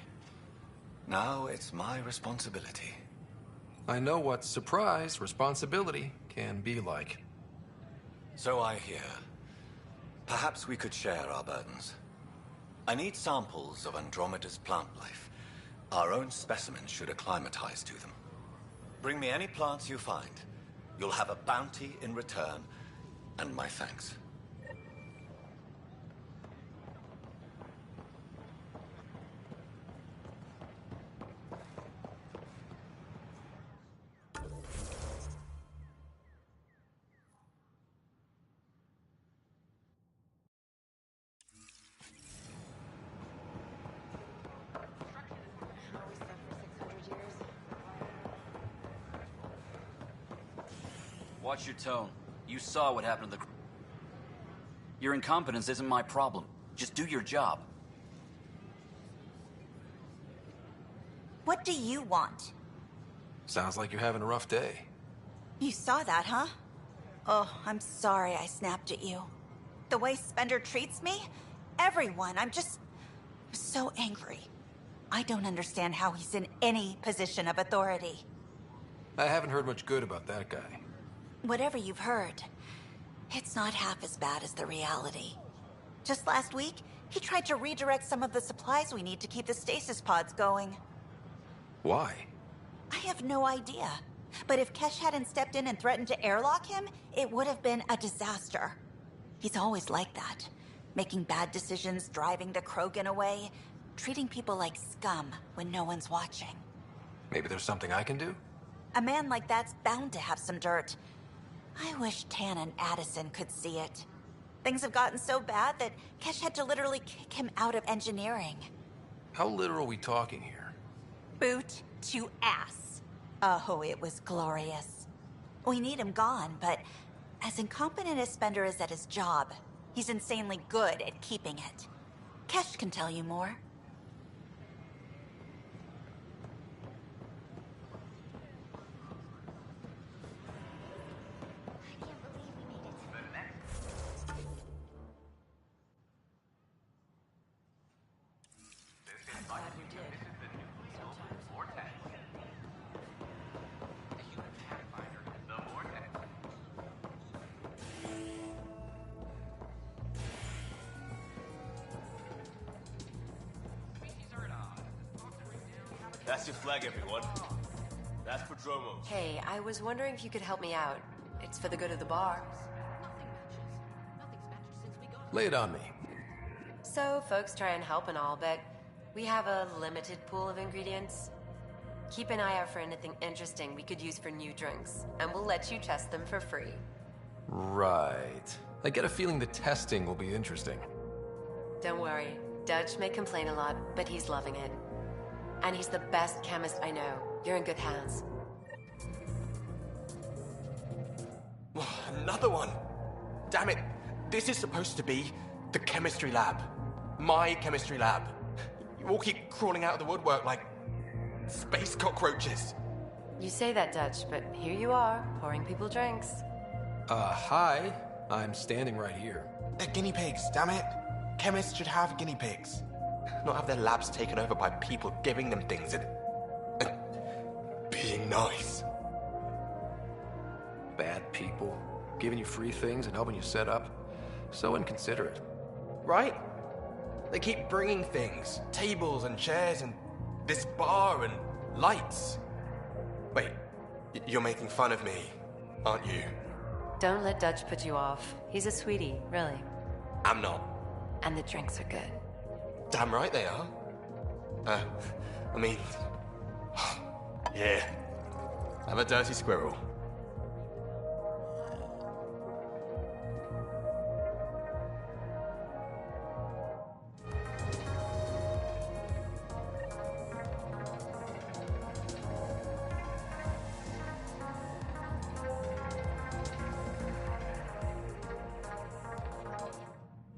Now it's my responsibility. I know what surprise responsibility can be like. So I hear. Perhaps we could share our burdens. I need samples of Andromeda's plant life. Our own specimens should acclimatize to them. Bring me any plants you find. You'll have a bounty in return, and my thanks. Watch your tone. You saw what happened to the... Your incompetence isn't my problem. Just do your job. What do you want? Sounds like you're having a rough day. You saw that, huh? Oh, I'm sorry I snapped at you. The way Spender treats me? Everyone, I'm so angry. I don't understand how he's in any position of authority. I haven't heard much good about that guy. Whatever you've heard, it's not half as bad as the reality. Just last week, he tried to redirect some of the supplies we need to keep the stasis pods going. Why? I have no idea. But if Kesh hadn't stepped in and threatened to airlock him, it would have been a disaster. He's always like that. Making bad decisions, driving the Krogan away, treating people like scum when no one's watching. Maybe there's something I can do? A man like that's bound to have some dirt. I wish Tan and Addison could see it. Things have gotten so bad that Kesh had to literally kick him out of engineering. How literal are we talking here? Boot to ass. Oh, it was glorious. We need him gone, but as incompetent as Spender is at his job, he's insanely good at keeping it. Kesh can tell you more. That's your flag, everyone. That's for Dromo. Hey, I was wondering if you could help me out. It's for the good of the bar. Lay it on me. So, folks try and help and all, but we have a limited pool of ingredients. Keep an eye out for anything interesting we could use for new drinks, and we'll let you test them for free. Right. I get a feeling the testing will be interesting. Don't worry. Dutch may complain a lot, but he's loving it. And he's the best chemist I know. You're in good hands. Another one! Damn it! This is supposed to be the chemistry lab. My chemistry lab. You all keep crawling out of the woodwork like space cockroaches. You say that, Dutch, but here you are, pouring people drinks. Hi. I'm standing right here. They're guinea pigs, damn it. Chemists should have guinea pigs. Not have their labs taken over by people giving them things and being nice. Bad people. Giving you free things and helping you set up. So inconsiderate. Right? They keep bringing things. Tables and chairs and this bar and lights. Wait, you're making fun of me, aren't you? Don't let Dutch put you off. He's a sweetie, really. I'm not. And the drinks are good. Damn right they are. I mean... yeah. I'm a dirty squirrel.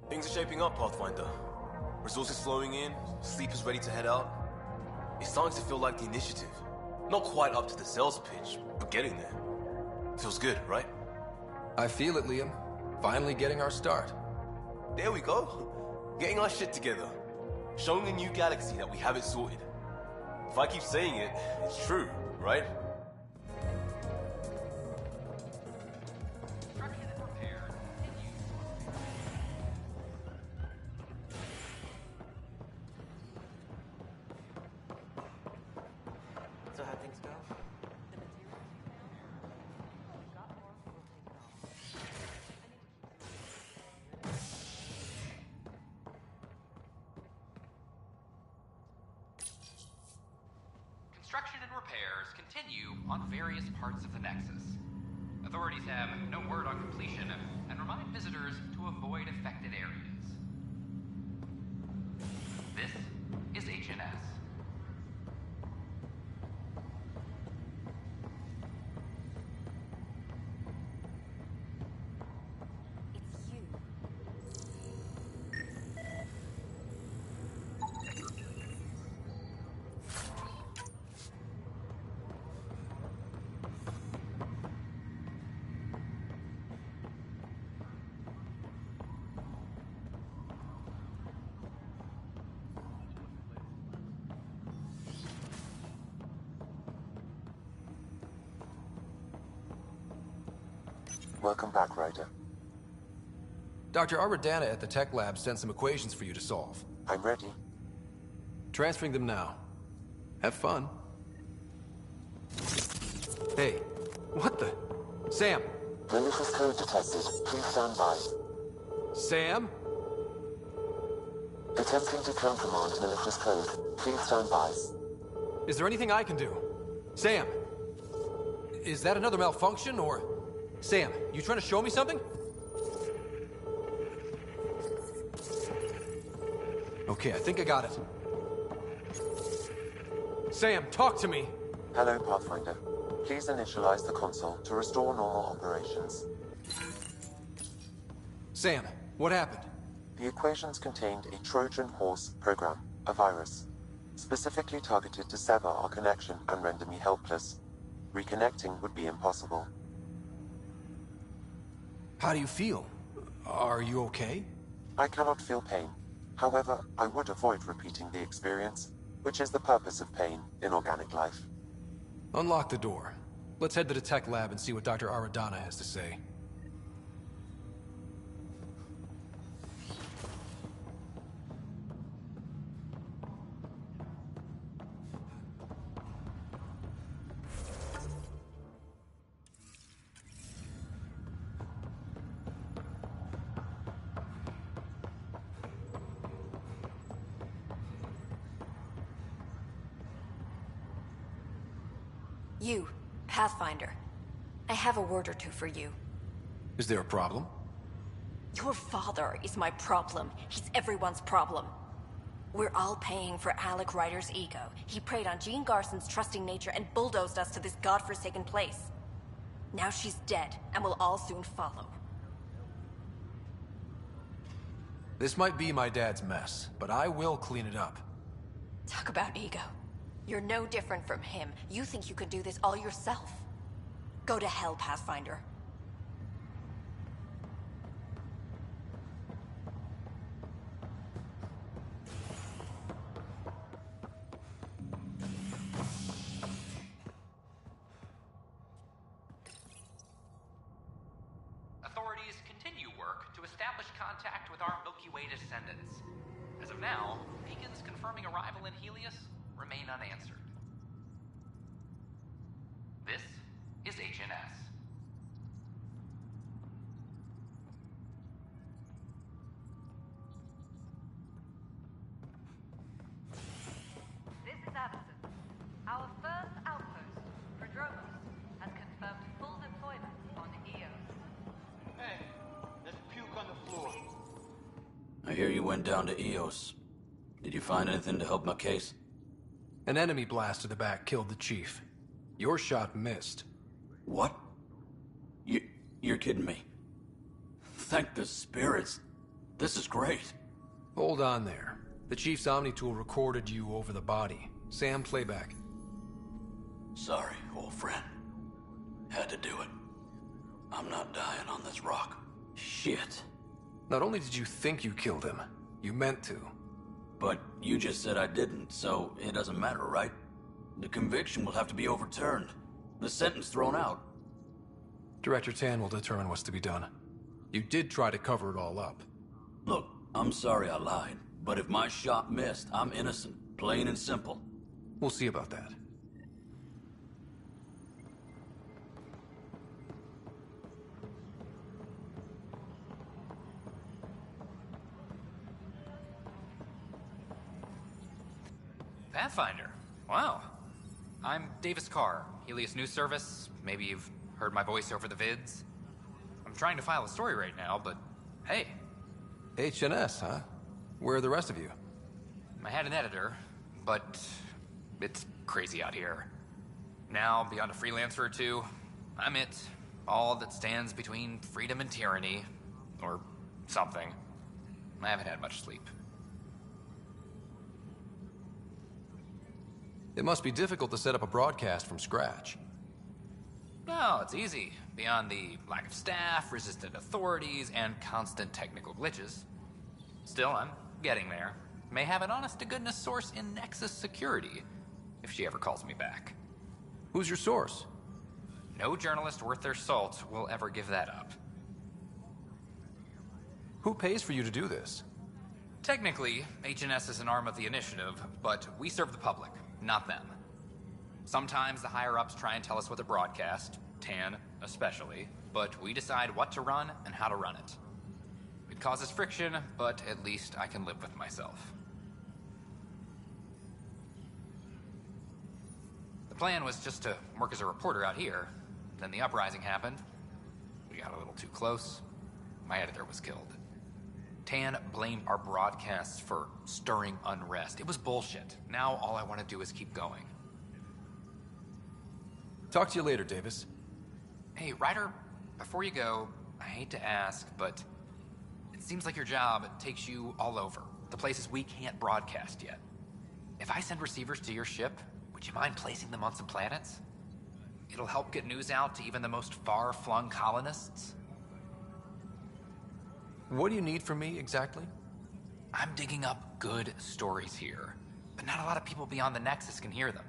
Things are shaping up, Pathfinder. Resources flowing in, sleepers ready to head out. It's starting to feel like the initiative. Not quite up to the sales pitch, but getting there. Feels good, right? I feel it, Liam. Finally getting our start. There we go. Getting our shit together. Showing the new galaxy that we have it sorted. If I keep saying it, it's true, right? So how things go? Construction and repairs continue on various parts of the Nexus. Authorities have no word on completion and remind visitors to avoid affected areas. This is HNS. Welcome back, Ryder. Dr. Aradana at the tech lab sent some equations for you to solve. I'm ready. Transferring them now. Have fun. Hey, what the? Sam! Malicious code detected. Please stand by. Sam? Attempting to countermand malicious code. Please stand by. Is there anything I can do? Sam! Is that another malfunction, or... Sam, you trying to show me something? Okay, I think I got it. Sam, talk to me! Hello, Pathfinder. Please initialize the console to restore normal operations. Sam, what happened? The equations contained a Trojan horse program, a virus, specifically targeted to sever our connection and render me helpless. Reconnecting would be impossible. How do you feel? Are you okay? I cannot feel pain. However, I would avoid repeating the experience, which is the purpose of pain in organic life. Unlock the door. Let's head to the tech lab and see what Dr. Aradana has to say. You, Pathfinder. I have a word or two for you. Is there a problem? Your father is my problem. He's everyone's problem. We're all paying for Alec Ryder's ego. He preyed on Jean Garson's trusting nature and bulldozed us to this godforsaken place. Now she's dead, and we'll all soon follow. This might be my dad's mess, but I will clean it up. Talk about ego. You're no different from him. You think you can do this all yourself. Go to hell, Pathfinder. Authorities continue work to establish contact with our Milky Way descendants. As of now, beacons confirming arrival in Helios remain unanswered. This is HNS. This is Addison. Our first outpost, Andromeda, has confirmed full deployment on Eos. Hey, there's puke on the floor. I hear you went down to Eos. Did you find anything to help my case? An enemy blast to the back killed the chief. Your shot missed. What? You're kidding me. Thank the spirits. This is great. Hold on there. The chief's Omni tool recorded you over the body. Sam, playback. Sorry, old friend. Had to do it. I'm not dying on this rock. Shit. Not only did you think you killed him, you meant to. But you just said I didn't, so it doesn't matter, right? The conviction will have to be overturned. The sentence thrown out. Director Tan will determine what's to be done. You did try to cover it all up. Look, I'm sorry I lied, but if my shot missed, I'm innocent. Plain and simple. We'll see about that. Pathfinder. Wow. I'm Davis Carr, Helios News Service. Maybe you've heard my voice over the vids. I'm trying to file a story right now, but hey. HNS, huh? Where are the rest of you? I had an editor, but it's crazy out here. Now, beyond a freelancer or two, I'm it. All that stands between freedom and tyranny. Or something. I haven't had much sleep. It must be difficult to set up a broadcast from scratch. No, it's easy. Beyond the lack of staff, resistant authorities, and constant technical glitches. Still, I'm getting there. May have an honest-to-goodness source in Nexus Security, if she ever calls me back. Who's your source? No journalist worth their salt will ever give that up. Who pays for you to do this? Technically, HNS is an arm of the Initiative, but we serve the public, not them. Sometimes the higher-ups try and tell us what to broadcast, Tan especially, but we decide what to run and how to run it. It causes friction, but at least I can live with myself. The plan was just to work as a reporter out here. Then the uprising happened. We got a little too close. My editor was killed. Tan blamed our broadcasts for stirring unrest. It was bullshit. Now all I want to do is keep going. Talk to you later, Davis. Hey, Ryder, before you go, I hate to ask, but it seems like your job takes you all over. The places we can't broadcast yet. If I send receivers to your ship, would you mind placing them on some planets? It'll help get news out to even the most far-flung colonists. What do you need from me, exactly? I'm digging up good stories here, but not a lot of people beyond the Nexus can hear them.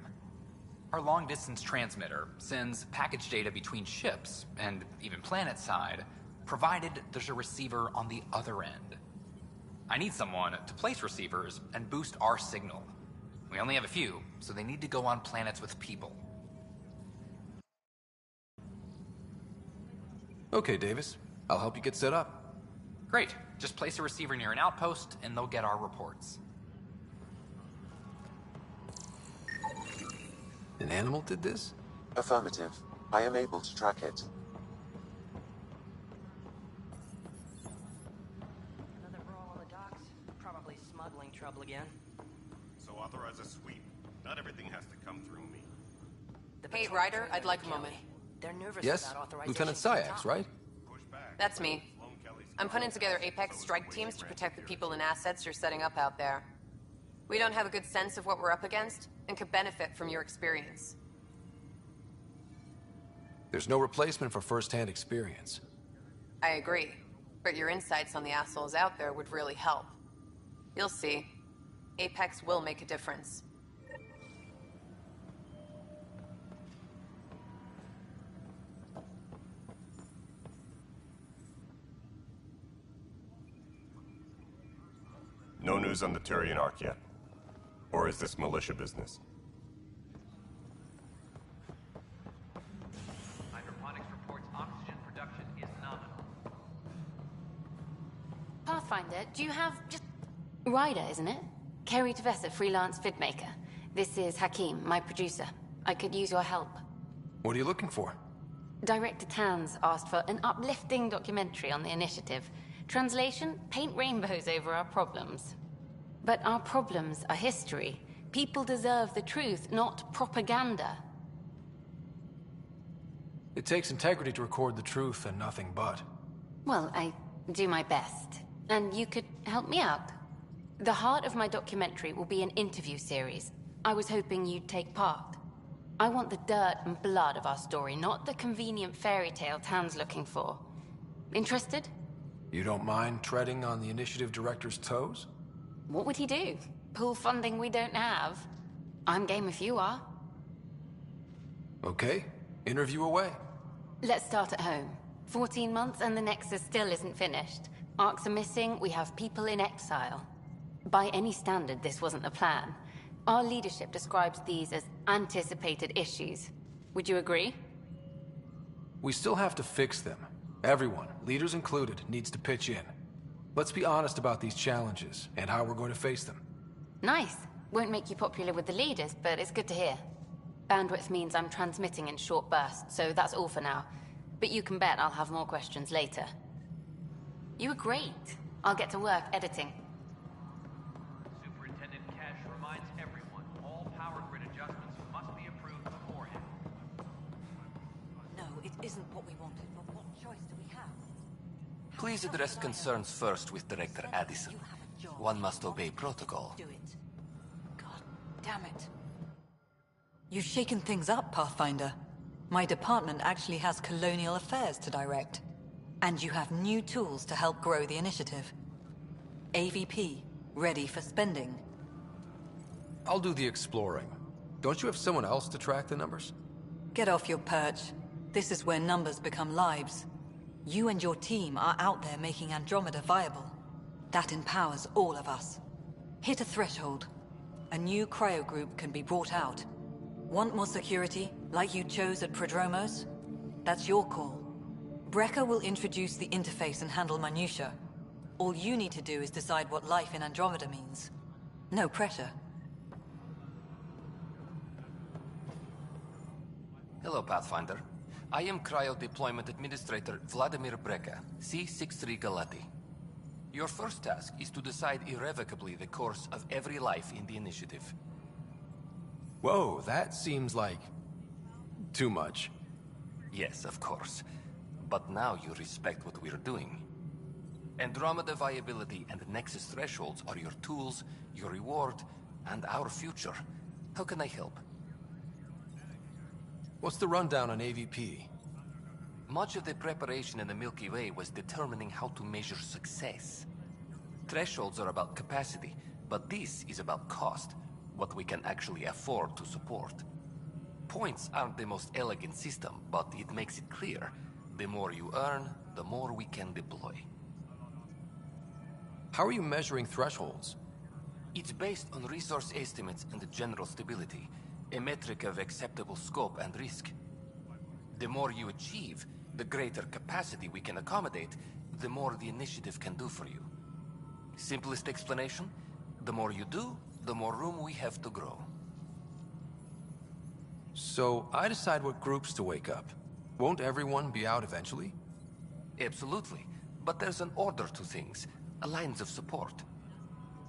Our long-distance transmitter sends package data between ships, and even planet-side, provided there's a receiver on the other end. I need someone to place receivers and boost our signal. We only have a few, so they need to go on planets with people. Okay, Davis. I'll help you get set up. Great. Just place a receiver near an outpost, and they'll get our reports. An animal did this? Affirmative. I am able to track it. Another brawl on the docks. Probably smuggling trouble again. So authorize a sweep. Not everything has to come through me. Hey, Ryder, I'd like a moment. They're nervous Yes? about authorization. Lieutenant Syax, right? That's me. I'm putting together Apex strike teams to protect the people and assets you're setting up out there. We don't have a good sense of what we're up against, and could benefit from your experience. There's no replacement for first-hand experience. I agree, but your insights on the assholes out there would really help. You'll see. Apex will make a difference. No news on the Turian Ark yet? Or is this militia business? Hydroponics reports oxygen production is nominal. Pathfinder, do you have just... Ryder, isn't it? Kerry Tavessa, freelance vidmaker. This is Hakim, my producer. I could use your help. What are you looking for? Director Tans asked for an uplifting documentary on the initiative. Translation, paint rainbows over our problems. But our problems are history. People deserve the truth, not propaganda. It takes integrity to record the truth and nothing but. Well, I do my best. And you could help me out. The heart of my documentary will be an interview series. I was hoping you'd take part. I want the dirt and blood of our story, not the convenient fairy tale Tan's looking for. Interested? You don't mind treading on the initiative director's toes? What would he do? Pool funding we don't have? I'm game if you are. Okay, interview away. Let's start at home. 14 months and the Nexus still isn't finished. Arcs are missing, we have people in exile. By any standard, this wasn't the plan. Our leadership describes these as anticipated issues. Would you agree? We still have to fix them. Everyone, leaders included, needs to pitch in. Let's be honest about these challenges and how we're going to face them. Nice. Won't make you popular with the leaders, but it's good to hear. Bandwidth means I'm transmitting in short bursts, so that's all for now. But you can bet I'll have more questions later. You were great. I'll get to work editing. Superintendent Cash reminds everyone all power grid adjustments must be approved beforehand. No, it isn't what we wanted, but what choice do we have? Please address concerns first with Director Addison. One must obey protocol. Do it. God damn it. You've shaken things up, Pathfinder. My department actually has colonial affairs to direct. And you have new tools to help grow the initiative. AVP, ready for spending. I'll do the exploring. Don't you have someone else to track the numbers? Get off your perch. This is where numbers become lives. You and your team are out there making Andromeda viable. That empowers all of us. Hit a threshold. A new cryo group can be brought out. Want more security, like you chose at Prodromos? That's your call. Brecker will introduce the interface and handle minutiae. All you need to do is decide what life in Andromeda means. No pressure. Hello, Pathfinder. I am Cryo Deployment Administrator Vladimir Brecker, C-63 Galati. Your first task is to decide irrevocably the course of every life in the initiative. Whoa, that seems like... too much. Yes, of course. But now you respect what we're doing. Andromeda viability and Nexus thresholds are your tools, your reward, and our future. How can I help? What's the rundown on AVP? Much of the preparation in the Milky Way was determining how to measure success. Thresholds are about capacity, but this is about cost, what we can actually afford to support. Points aren't the most elegant system, but it makes it clear. The more you earn, the more we can deploy. How are you measuring thresholds? It's based on resource estimates and general stability, a metric of acceptable scope and risk. The more you achieve, the greater capacity we can accommodate, the more the initiative can do for you. Simplest explanation, the more you do, the more room we have to grow. So I decide what groups to wake up. Won't everyone be out eventually? Absolutely. But there's an order to things. Lines of support.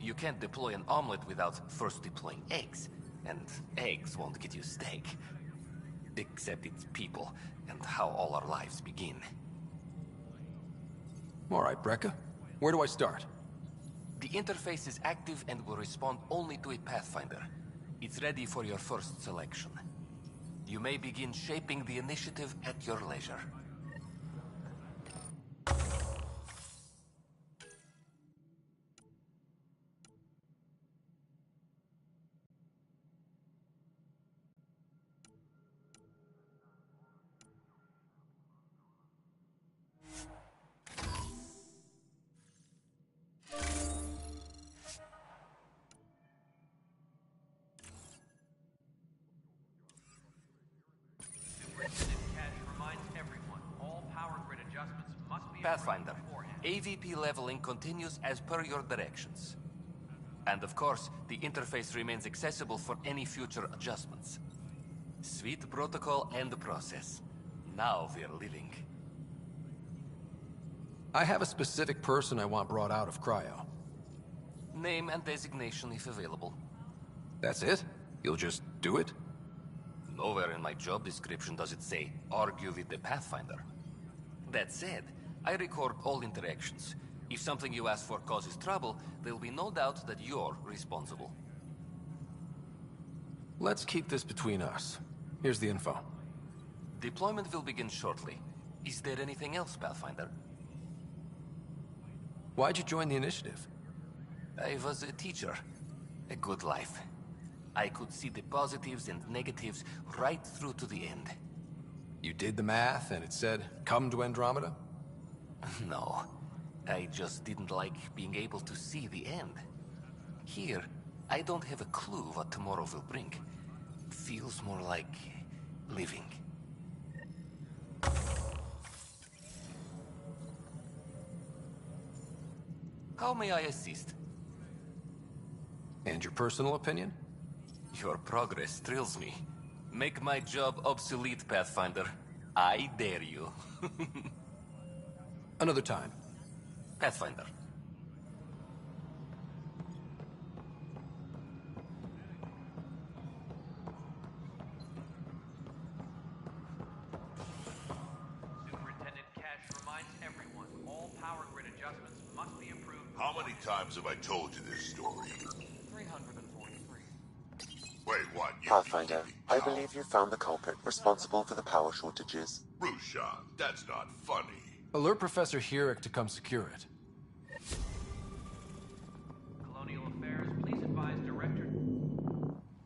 You can't deploy an omelet without first deploying eggs. And eggs won't get you steak. Except it's people, and how all our lives begin. All right, Brekka. Where do I start? The interface is active and will respond only to a Pathfinder. It's ready for your first selection. You may begin shaping the initiative at your leisure. Pathfinder, AVP leveling continues as per your directions. And of course, the interface remains accessible for any future adjustments. Sweet protocol and process. Now we're living. I have a specific person I want brought out of cryo. Name and designation if available. That's it? You'll just do it? Nowhere in my job description does it say, argue with the Pathfinder. That said, I record all interactions. If something you ask for causes trouble, there'll be no doubt that you're responsible. Let's keep this between us. Here's the info. Deployment will begin shortly. Is there anything else, Pathfinder? Why'd you join the initiative? I was a teacher. A good life. I could see the positives and negatives right through to the end. You did the math and it said, come to Andromeda? No. I just didn't like being able to see the end. Here, I don't have a clue what tomorrow will bring. Feels more like living. How may I assist? And your personal opinion? Your progress thrills me. Make my job obsolete, Pathfinder. I dare you. Another time. Pathfinder. Superintendent Cash reminds everyone, all power grid adjustments must be approved. How many times have I told you this story? 343. Wait, what? Pathfinder, I believe you found the culprit responsible for the power shortages. Rushan, that's not funny. Alert Professor Herrick to come secure it. Colonial Affairs, please advise Director...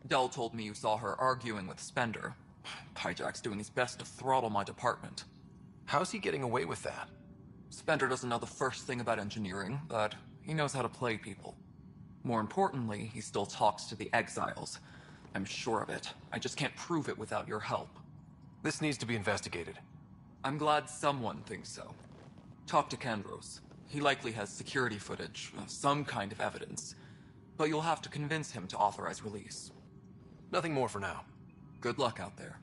Dell told me you saw her arguing with Spender. Hijack's doing his best to throttle my department. How's he getting away with that? Spender doesn't know the first thing about engineering, but he knows how to play people. More importantly, he still talks to the exiles. I'm sure of it. I just can't prove it without your help. This needs to be investigated. I'm glad someone thinks so. Talk to Kandros. He likely has security footage, some kind of evidence. But you'll have to convince him to authorize release. Nothing more for now. Good luck out there.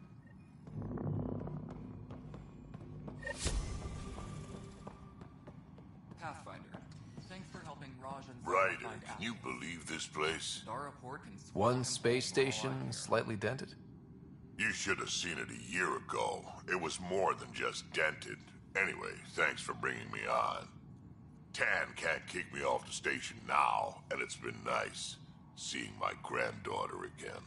Pathfinder, thanks for helping Raj and Ryder, can you believe this place? One space station, slightly dented. You should have seen it a year ago. It was more than just dented. Anyway, thanks for bringing me on. Tan can't kick me off the station now, and it's been nice seeing my granddaughter again.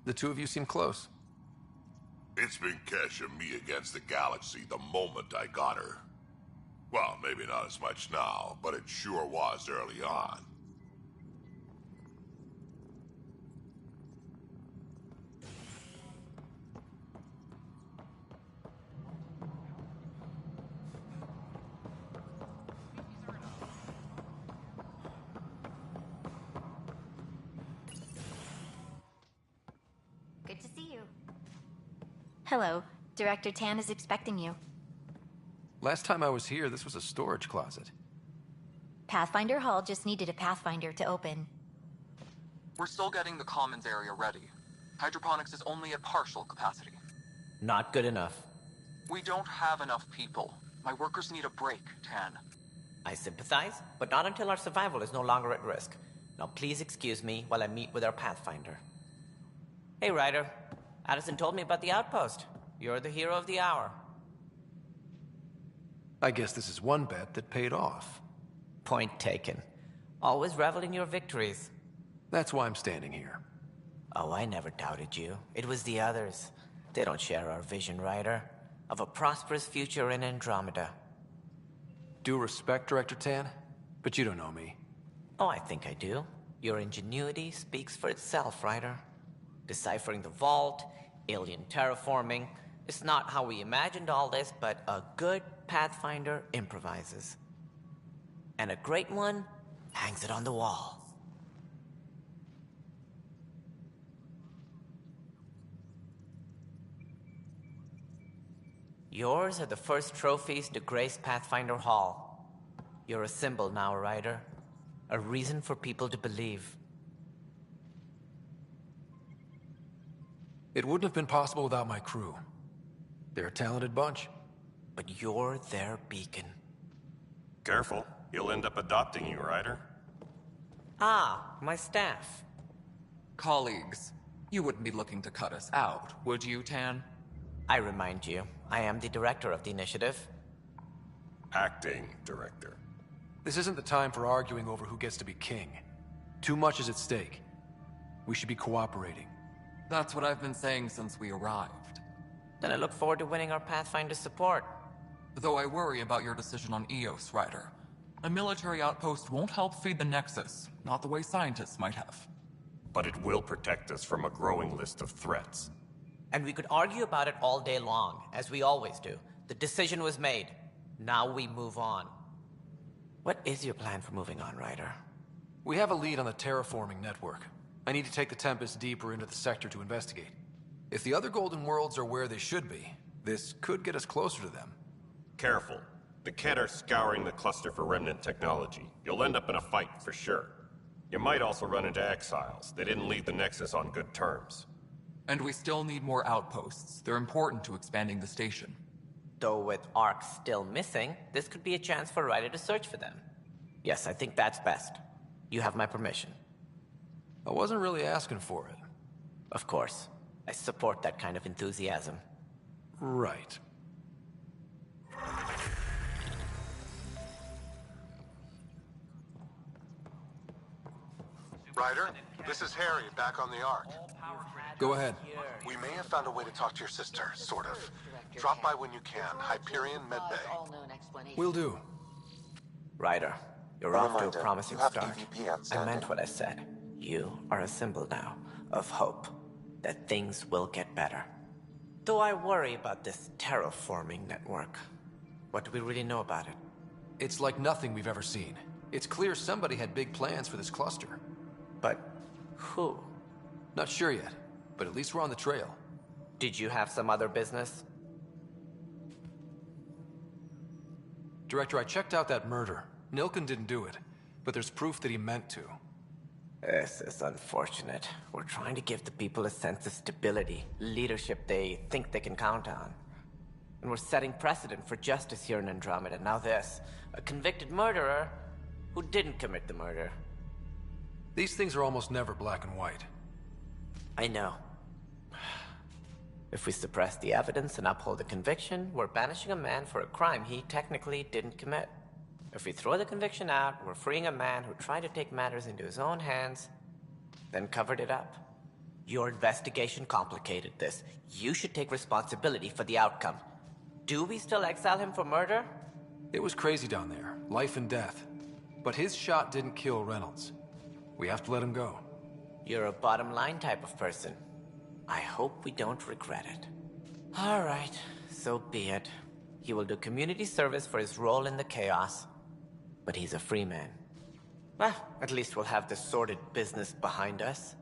The two of you seem close. It's been Kesh and me against the galaxy the moment I got her. Well, maybe not as much now, but it sure was early on. Good to see you. Hello. Director Tan is expecting you. Last time I was here, this was a storage closet. Pathfinder Hall just needed a Pathfinder to open. We're still getting the commons area ready. Hydroponics is only at partial capacity. Not good enough. We don't have enough people. My workers need a break, Tan. I sympathize, but not until our survival is no longer at risk. Now please excuse me while I meet with our Pathfinder. Hey, Ryder. Addison told me about the outpost. You're the hero of the hour. I guess this is one bet that paid off. Point taken. Always revel in your victories. That's why I'm standing here. Oh, I never doubted you. It was the others. They don't share our vision, Ryder. Of a prosperous future in Andromeda. Due respect, Director Tan, but you don't know me. Oh, I think I do. Your ingenuity speaks for itself, Ryder. Deciphering the vault, alien terraforming. It's not how we imagined all this, but a good Pathfinder improvises. And a great one hangs it on the wall. Yours are the first trophies to grace Pathfinder Hall. You're a symbol now, Ryder. A reason for people to believe. It wouldn't have been possible without my crew. They're a talented bunch. But you're their beacon. Careful. He'll end up adopting you, Ryder. Ah, my staff. Colleagues, you wouldn't be looking to cut us out, would you, Tan? I remind you, I am the director of the initiative. Acting director. This isn't the time for arguing over who gets to be king. Too much is at stake. We should be cooperating. That's what I've been saying since we arrived. Then I look forward to winning our Pathfinder's support. Though I worry about your decision on Eos, Ryder. A military outpost won't help feed the Nexus, not the way scientists might have. But it will protect us from a growing list of threats. And we could argue about it all day long, as we always do. The decision was made. Now we move on. What is your plan for moving on, Ryder? We have a lead on the terraforming network. I need to take the Tempest deeper into the sector to investigate. If the other Golden Worlds are where they should be, this could get us closer to them. Careful. The Kett are scouring the cluster for remnant technology. You'll end up in a fight, for sure. You might also run into exiles. They didn't leave the Nexus on good terms. And we still need more outposts. They're important to expanding the station. Though with Ark still missing, this could be a chance for Ryder to search for them. Yes, I think that's best. You have my permission. I wasn't really asking for it. Of course. I support that kind of enthusiasm. Right. Ryder, this is Harry, back on the Ark. Go ahead. We may have found a way to talk to your sister, sort of. Drop by when you can. Hyperion Medbay. Will do. Ryder, you're off to a Reminder, promising you have start. EVP I outstanding. meant what I said. You are a symbol now of hope that things will get better. Though I worry about this terraforming network. What do we really know about it? It's like nothing we've ever seen. It's clear somebody had big plans for this cluster. But who? Not sure yet, but at least we're on the trail. Did you have some other business? Director, I checked out that murder. Nilken didn't do it, but there's proof that he meant to. This is unfortunate. We're trying to give the people a sense of stability, leadership they think they can count on. And we're setting precedent for justice here in Andromeda. Now this, a convicted murderer who didn't commit the murder. These things are almost never black and white. I know. If we suppress the evidence and uphold the conviction, we're banishing a man for a crime he technically didn't commit. If we throw the conviction out, we're freeing a man who tried to take matters into his own hands, then covered it up. Your investigation complicated this. You should take responsibility for the outcome. Do we still exile him for murder? It was crazy down there, life and death. But his shot didn't kill Reynolds. We have to let him go. You're a bottom line type of person. I hope we don't regret it. All right, so be it. He will do community service for his role in the chaos. But he's a free man. Well, at least we'll have the sordid business behind us.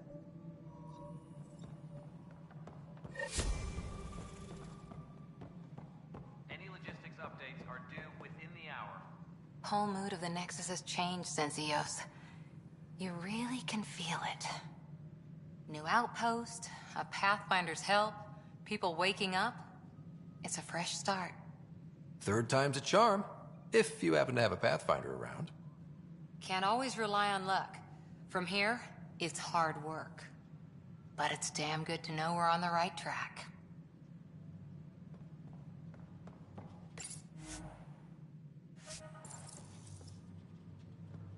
Any logistics updates are due within the hour. Whole mood of the Nexus has changed since EOS. You really can feel it. New outpost, a Pathfinder's help, people waking up. It's a fresh start. Third time's a charm, if you happen to have a Pathfinder around. Can't always rely on luck. From here, it's hard work. But it's damn good to know we're on the right track.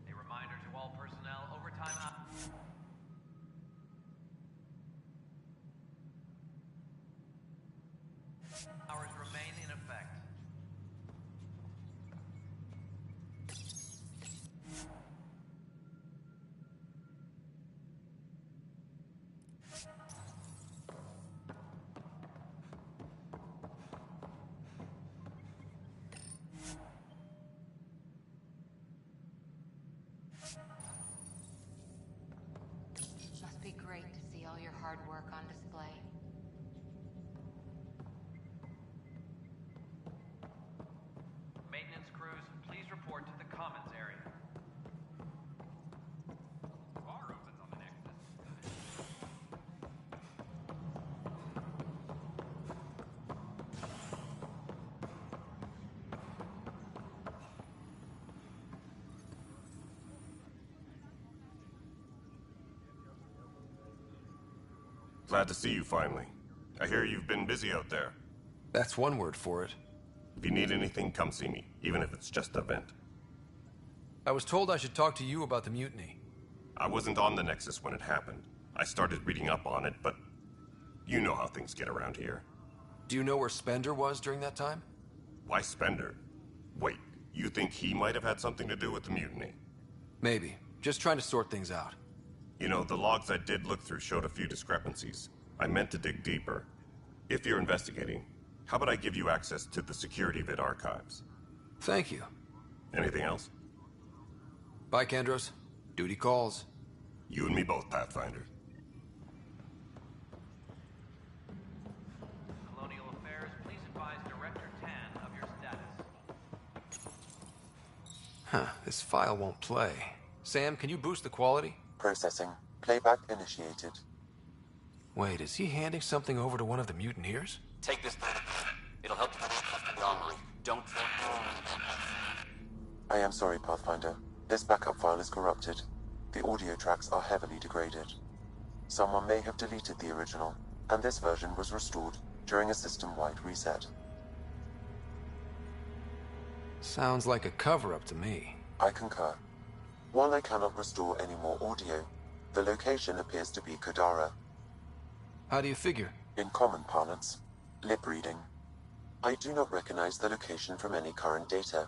A reminder to all personnel, overtime hours remain in effect. Must be great to see all your hard work on display. Maintenance crews, please report to the commons area. Bar opens on the Nexus. Glad to see you finally. I hear you've been busy out there. That's one word for it. If you need anything, come see me, even if it's just a vent. I was told I should talk to you about the mutiny. I wasn't on the Nexus when it happened. I started reading up on it, but you know how things get around here. Do you know where Spender was during that time? Why Spender? Wait, you think he might have had something to do with the mutiny? Maybe. Just trying to sort things out. You know, the logs I did look through showed a few discrepancies. I meant to dig deeper. If you're investigating, how about I give you access to the security vid archives? Thank you. Anything else? Bye, Kendros. Duty calls. You and me both, Pathfinder. Colonial Affairs, please advise Director Tan of your status. Huh, this file won't play. Sam, can you boost the quality? Processing. Playback initiated. Wait, is he handing something over to one of the mutineers? Take this. It'll help you wrongly. Don't. I am sorry, Pathfinder. This backup file is corrupted. The audio tracks are heavily degraded. Someone may have deleted the original, and this version was restored during a system-wide reset. Sounds like a cover-up to me. I concur. While I cannot restore any more audio, the location appears to be Kodara. How do you figure? In common parlance, lip reading. I do not recognize the location from any current data.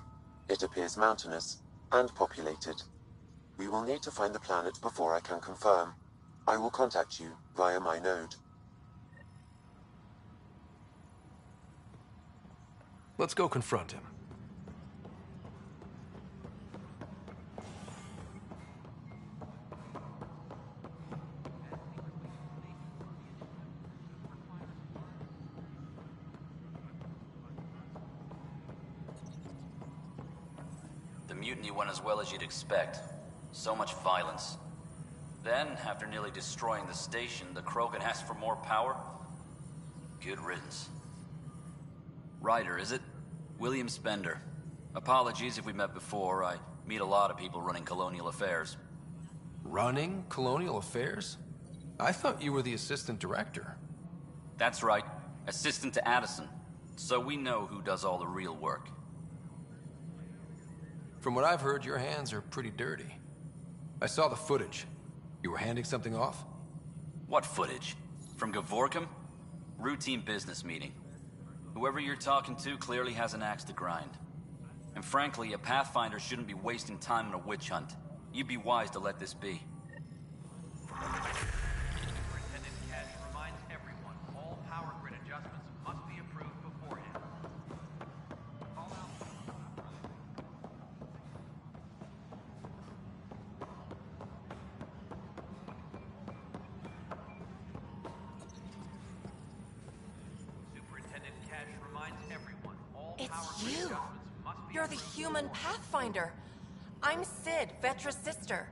It appears mountainous and populated. We will need to find the planet before I can confirm. I will contact you via my node. Let's go confront him. The mutiny went as well as you'd expect. So much violence. Then, after nearly destroying the station, the Krogan asked for more power? Good riddance. Ryder, is it? William Spender. Apologies if we met before. I meet a lot of people running Colonial Affairs. Running Colonial Affairs? I thought you were the assistant director. That's right. Assistant to Addison. So we know who does all the real work. From what I've heard, your hands are pretty dirty. I saw the footage. You were handing something off? What footage? From Gavorkum? Routine business meeting. Whoever you're talking to clearly has an axe to grind. And frankly, a Pathfinder shouldn't be wasting time on a witch hunt. You'd be wise to let this be. Superintendent Cash reminds everyone all power grid adjustments must be approved beforehand. Superintendent Cash reminds everyone all power It's grid you! adjustments must be You're the human Pathfinder. I'm Sid, Vetra's sister.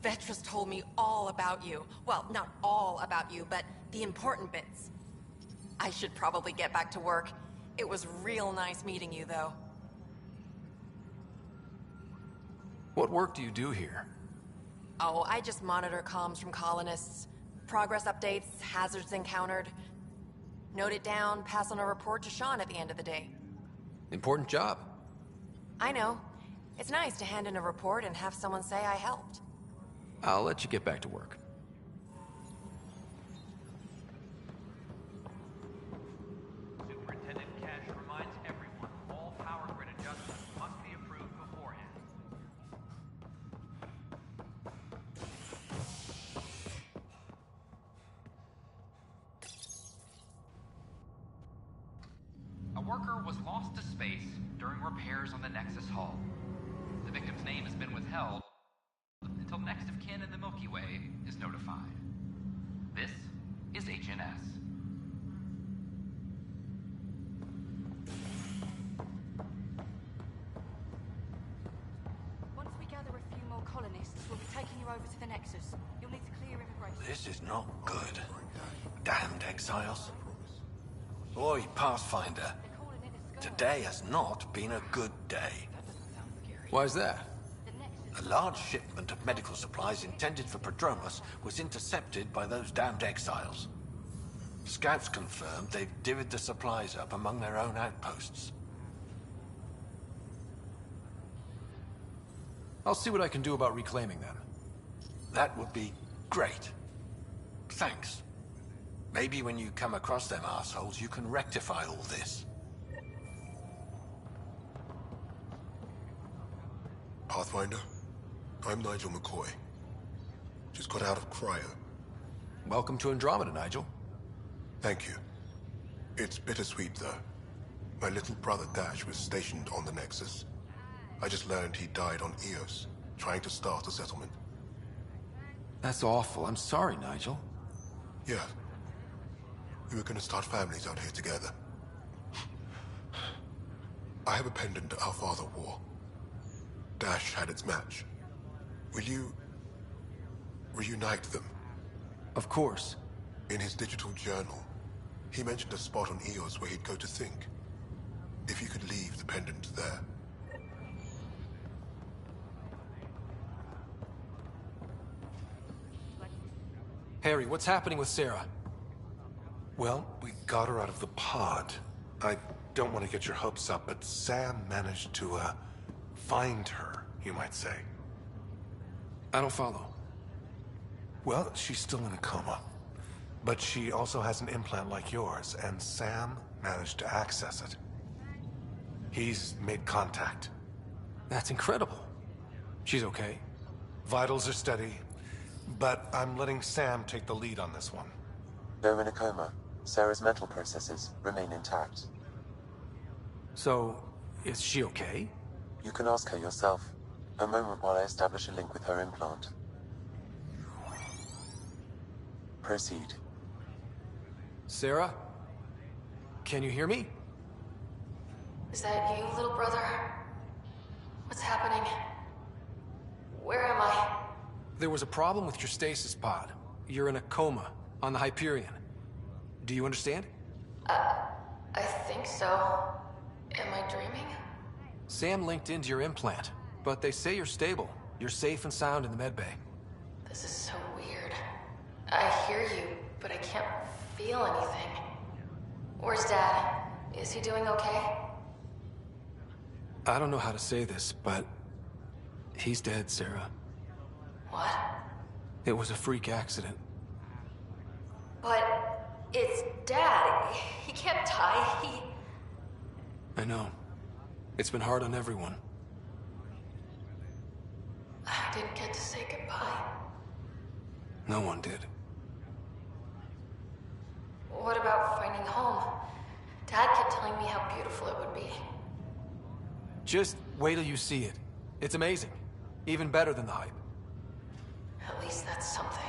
Vetra's told me all about you. Well, not all about you, but the important bits. I should probably get back to work. It was real nice meeting you, though. What work do you do here? Oh, I just monitor comms from colonists. Progress updates, hazards encountered. Note it down, pass on a report to Sean at the end of the day. Important job. I know. It's nice to hand in a report and have someone say I helped. I'll let you get back to work. Superintendent Cash reminds everyone all power grid adjustments must be approved beforehand. A worker was lost to space during repairs on the Nexus hull. The victim's name has been withheld until next of kin in the Milky Way is notified. This is HNS. Once we gather a few more colonists, we'll be taking you over to the Nexus. You'll need to clear immigration. This is not good. Damned exiles. Boy, Pathfinder. Today has not been a good day. Why's that? A large shipment of medical supplies intended for Prodromus was intercepted by those damned exiles. Scouts confirmed they've divvied the supplies up among their own outposts. I'll see what I can do about reclaiming them. That would be great. Thanks. Maybe when you come across them assholes, you can rectify all this. Pathfinder, I'm Nigel McCoy. Just got out of cryo. Welcome to Andromeda, Nigel. Thank you. It's bittersweet, though. My little brother Dash was stationed on the Nexus. I just learned he died on Eos, trying to start a settlement. That's awful. I'm sorry, Nigel. Yeah. We were gonna start families out here together. I have a pendant our father wore. Dash had its match. Will you reunite them? Of course. In his digital journal, he mentioned a spot on Eos where he'd go to think. If you could leave the pendant there. Harry, what's happening with Sarah? Well, we got her out of the pod. I don't want to get your hopes up, but Sam managed to, find her, you might say. I don't follow. Well, she's still in a coma. But she also has an implant like yours, and Sam managed to access it. He's made contact. That's incredible. She's okay? Vitals are steady, but I'm letting Sam take the lead on this one. Though in a coma, Sarah's mental processes remain intact. So, is she okay? You can ask her yourself. A moment while I establish a link with her implant. Proceed. Sarah? Can you hear me? Is that you, little brother? What's happening? Where am I? There was a problem with your stasis pod. You're in a coma on the Hyperion. Do you understand? I think so. Am I dreaming? Sam linked into your implant, but they say you're stable. You're safe and sound in the medbay. This is so weird. I hear you, but I can't feel anything. Where's Dad? Is he doing okay? I don't know how to say this, but he's dead, Sarah. What? It was a freak accident. But it's Dad. He can't die. I know. It's been hard on everyone. I didn't get to say goodbye. No one did. What about finding home? Dad kept telling me how beautiful it would be. Just wait till you see it. It's amazing. Even better than the hype. At least that's something.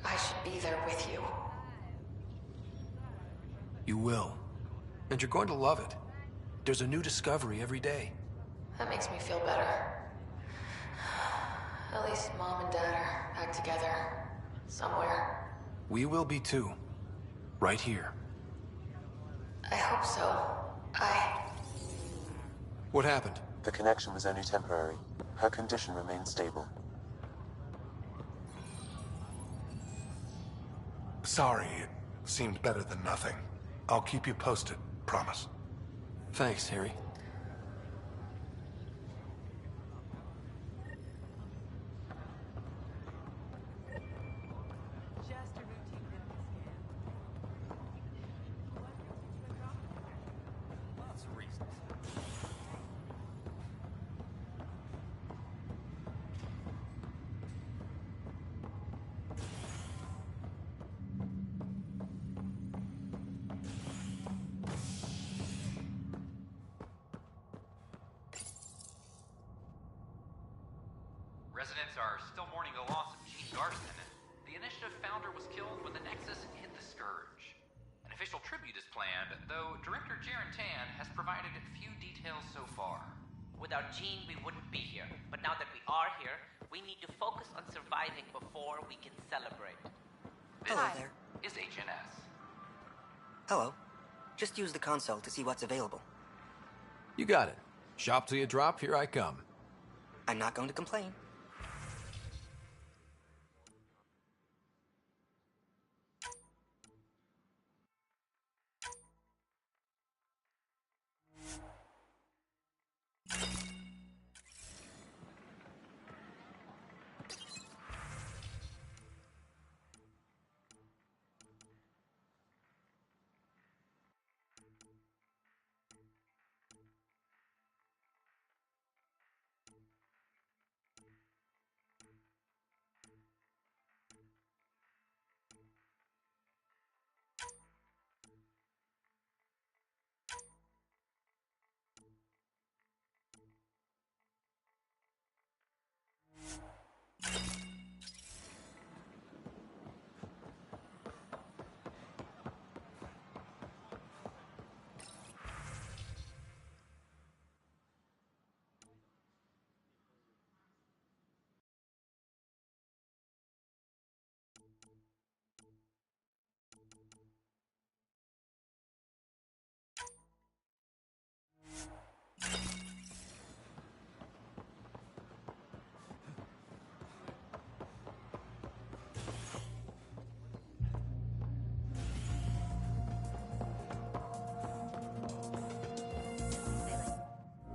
I should be there with you. You will. And you're going to love it. There's a new discovery every day. That makes me feel better. At least Mom and Dad are back together. Somewhere. We will be too. Right here. I hope so. What happened? The connection was only temporary. Her condition remained stable. Sorry, it seemed better than nothing. I'll keep you posted, promise. Thanks, Harry. Residents are still mourning the loss of Chief Garston. The initiative founder was killed when the Nexus hit the Scourge. An official tribute is planned, though Director Jaren Tan has provided few details so far. Without Jean, we wouldn't be here. But now that we are here, we need to focus on surviving before we can celebrate. This Hello there. is HNS. Hello. Just use the console to see what's available. You got it. Shop till you drop, here I come. I'm not going to complain.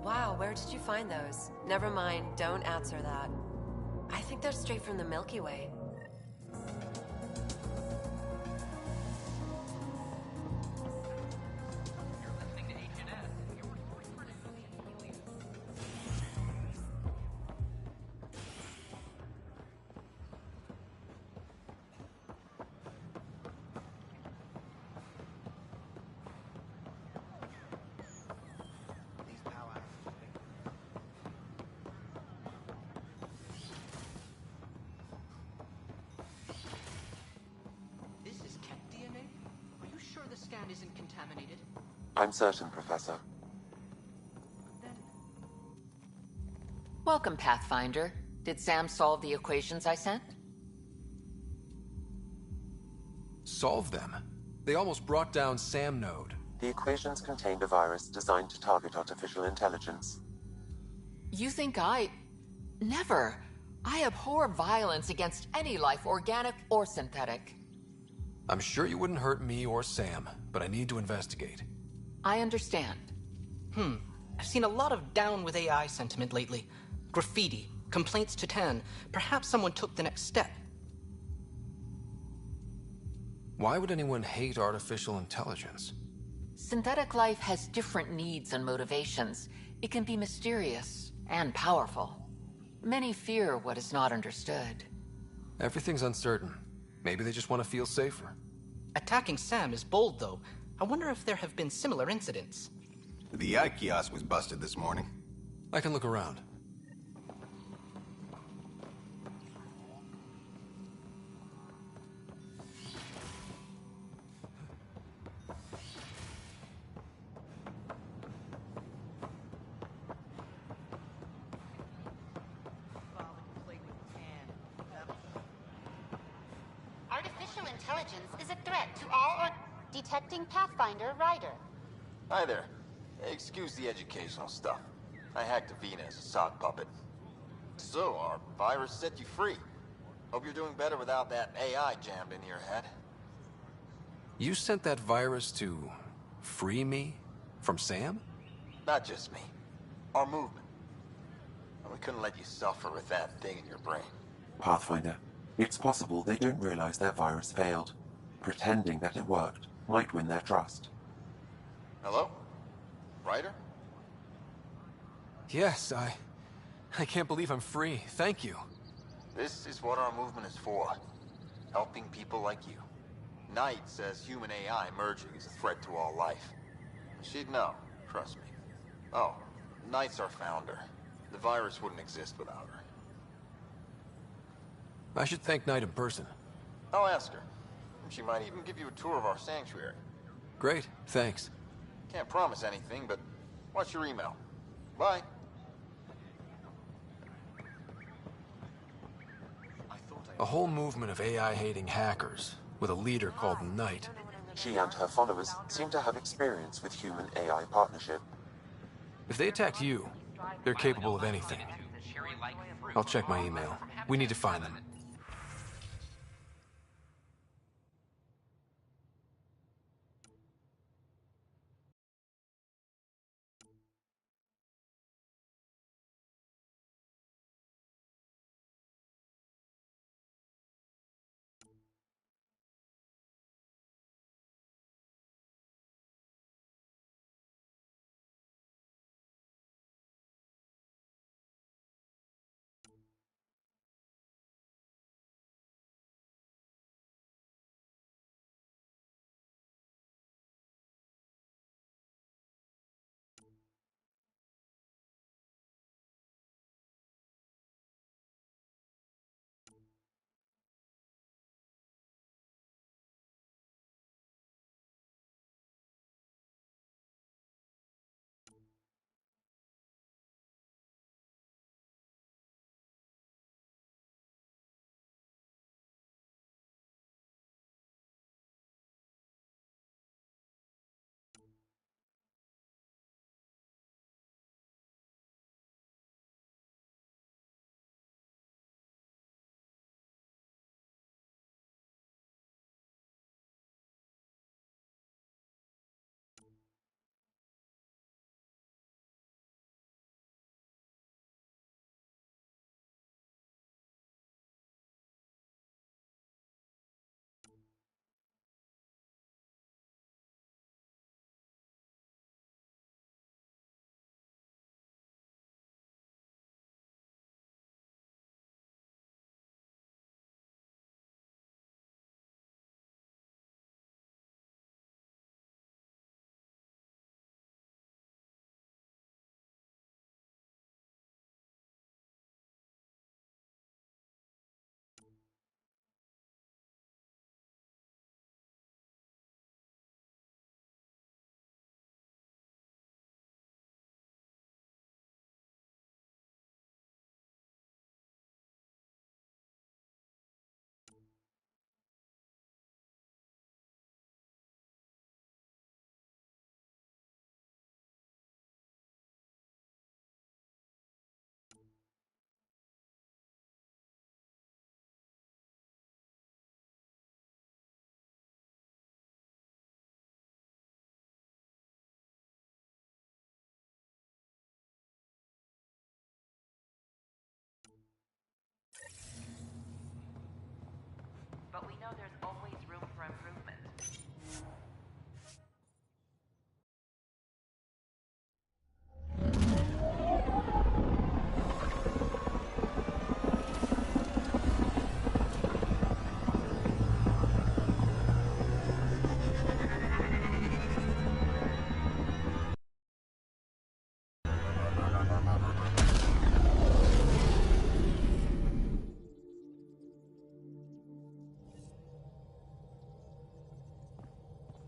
Wow, where did you find those? Never mind, don't answer that. I think they're straight from the Milky Way. Isn't contaminated? I'm certain, Professor. Welcome, Pathfinder. Did Sam solve the equations I sent? Solve them? They almost brought down Sam Node. The equations contained a virus designed to target artificial intelligence. You think Never. I abhor violence against any life, organic or synthetic. I'm sure you wouldn't hurt me or Sam, but I need to investigate. I understand. I've seen a lot of down with AI sentiment lately. Graffiti, complaints to Tan. Perhaps someone took the next step. Why would anyone hate artificial intelligence? Synthetic life has different needs and motivations. It can be mysterious and powerful. Many fear what is not understood. Everything's uncertain. Maybe they just want to feel safer. Attacking Sam is bold, though. I wonder if there have been similar incidents. The eye kiosk was busted this morning. I can look around. Artificial intelligence is a threat to all or detecting Pathfinder Ryder. Hi there. Excuse the educational stuff. I hacked Avina as a sock puppet. So, our virus set you free. Hope you're doing better without that AI jammed into your head. You sent that virus to free me from Sam? Not just me. Our movement. We couldn't let you suffer with that thing in your brain. Pathfinder, it's possible they don't realize their virus failed. Pretending that it worked might win their trust. Hello? Ryder? Yes, I can't believe I'm free. Thank you. This is what our movement is for. Helping people like you. Knight says human AI merging is a threat to all life. She'd know, trust me. Oh, Knight's our founder. The virus wouldn't exist without her. I should thank Knight in person. I'll ask her. She might even give you a tour of our sanctuary. Great, thanks. Can't promise anything, but watch your email. Bye. A whole movement of AI-hating hackers, with a leader called Knight. She and her followers seem to have experience with human-AI partnership. If they attacked you, they're capable of anything. I'll check my email. We need to find them.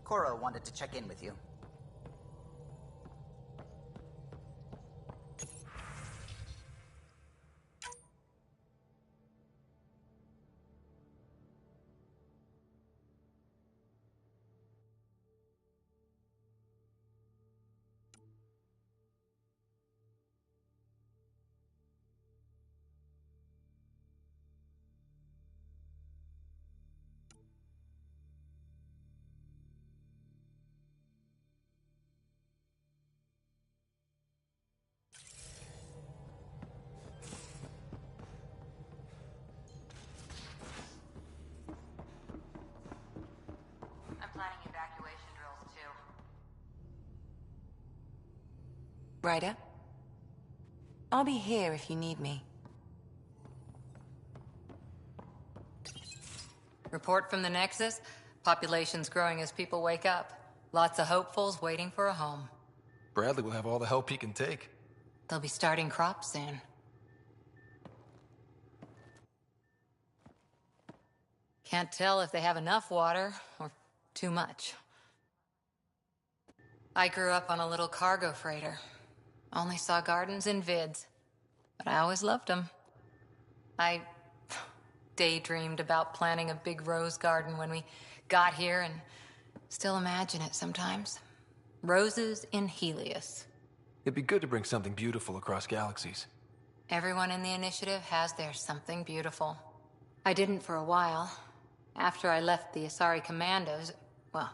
Cora wanted to check in with you. I'm planning evacuation drills too. Ryder? I'll be here if you need me. Report from the Nexus. Population's growing as people wake up. Lots of hopefuls waiting for a home. Bradley will have all the help he can take. They'll be starting crops soon. Can't tell if they have enough water or too much. I grew up on a little cargo freighter. Only saw gardens in vids, but I always loved them. I daydreamed about planting a big rose garden when we got here and still imagine it sometimes. Roses in Helios. It'd be good to bring something beautiful across galaxies. Everyone in the initiative has their something beautiful. I didn't for a while. After I left the Asari Commandos, well,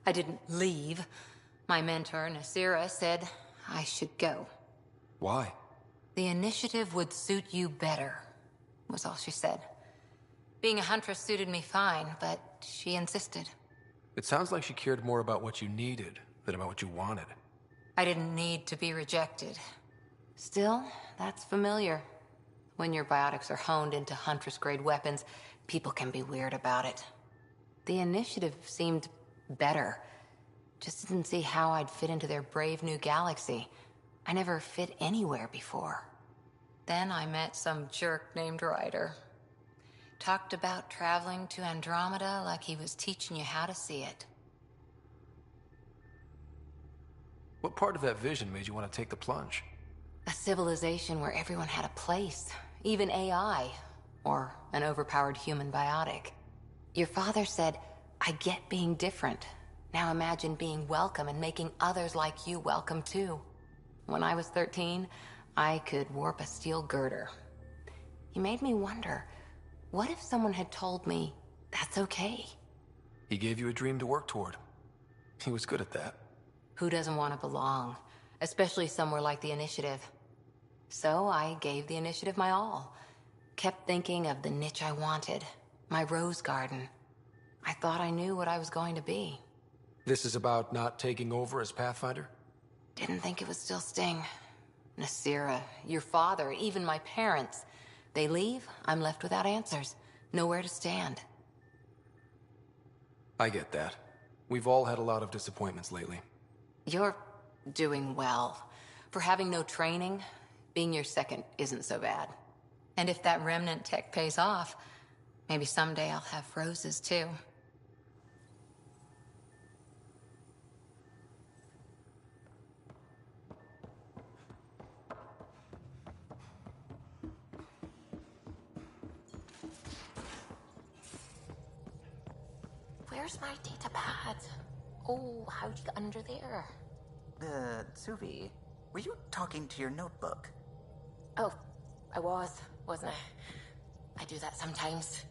I didn't leave. My mentor, Nasira, said I should go. Why? The initiative would suit you better, was all she said. Being a huntress suited me fine, but she insisted. It sounds like she cared more about what you needed than about what you wanted. I didn't need to be rejected. Still, that's familiar. When your biotics are honed into huntress-grade weapons, people can be weird about it. The initiative seemed better. Just didn't see how I'd fit into their brave new galaxy. I never fit anywhere before. Then I met some jerk named Ryder. Talked about traveling to Andromeda like he was teaching you how to see it. What part of that vision made you want to take the plunge? A civilization where everyone had a place, even AI, or an overpowered human biotic. Your father said, I get being different. Now imagine being welcome and making others like you welcome too. When I was 13, I could warp a steel girder. He made me wonder, what if someone had told me that's okay? He gave you a dream to work toward. He was good at that. Who doesn't want to belong? Especially somewhere like the Initiative. So I gave the Initiative my all. Kept thinking of the niche I wanted. My rose garden. I thought I knew what I was going to be. This is about not taking over as Pathfinder? Didn't think it would still sting. Nasira, your father, even my parents. They leave, I'm left without answers. Nowhere to stand. I get that. We've all had a lot of disappointments lately. You're doing well. For having no training, being your second isn't so bad. And if that remnant tech pays off, maybe someday I'll have roses too. Where's my data pad? Oh, how'd you get under there? Suvi, were you talking to your notebook? Oh, I wasn't I? I do that sometimes.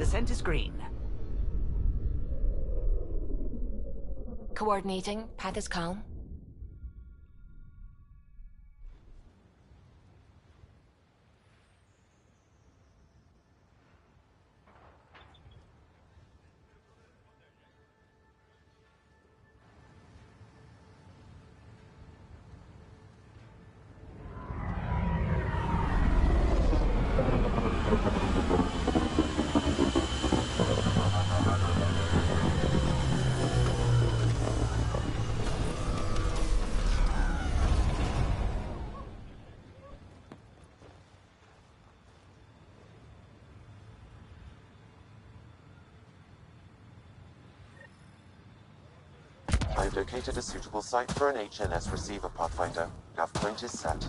Descent is green. Coordinating. Path is calm. I've located a suitable site for an HNS receiver, Pathfinder. Nav point is set.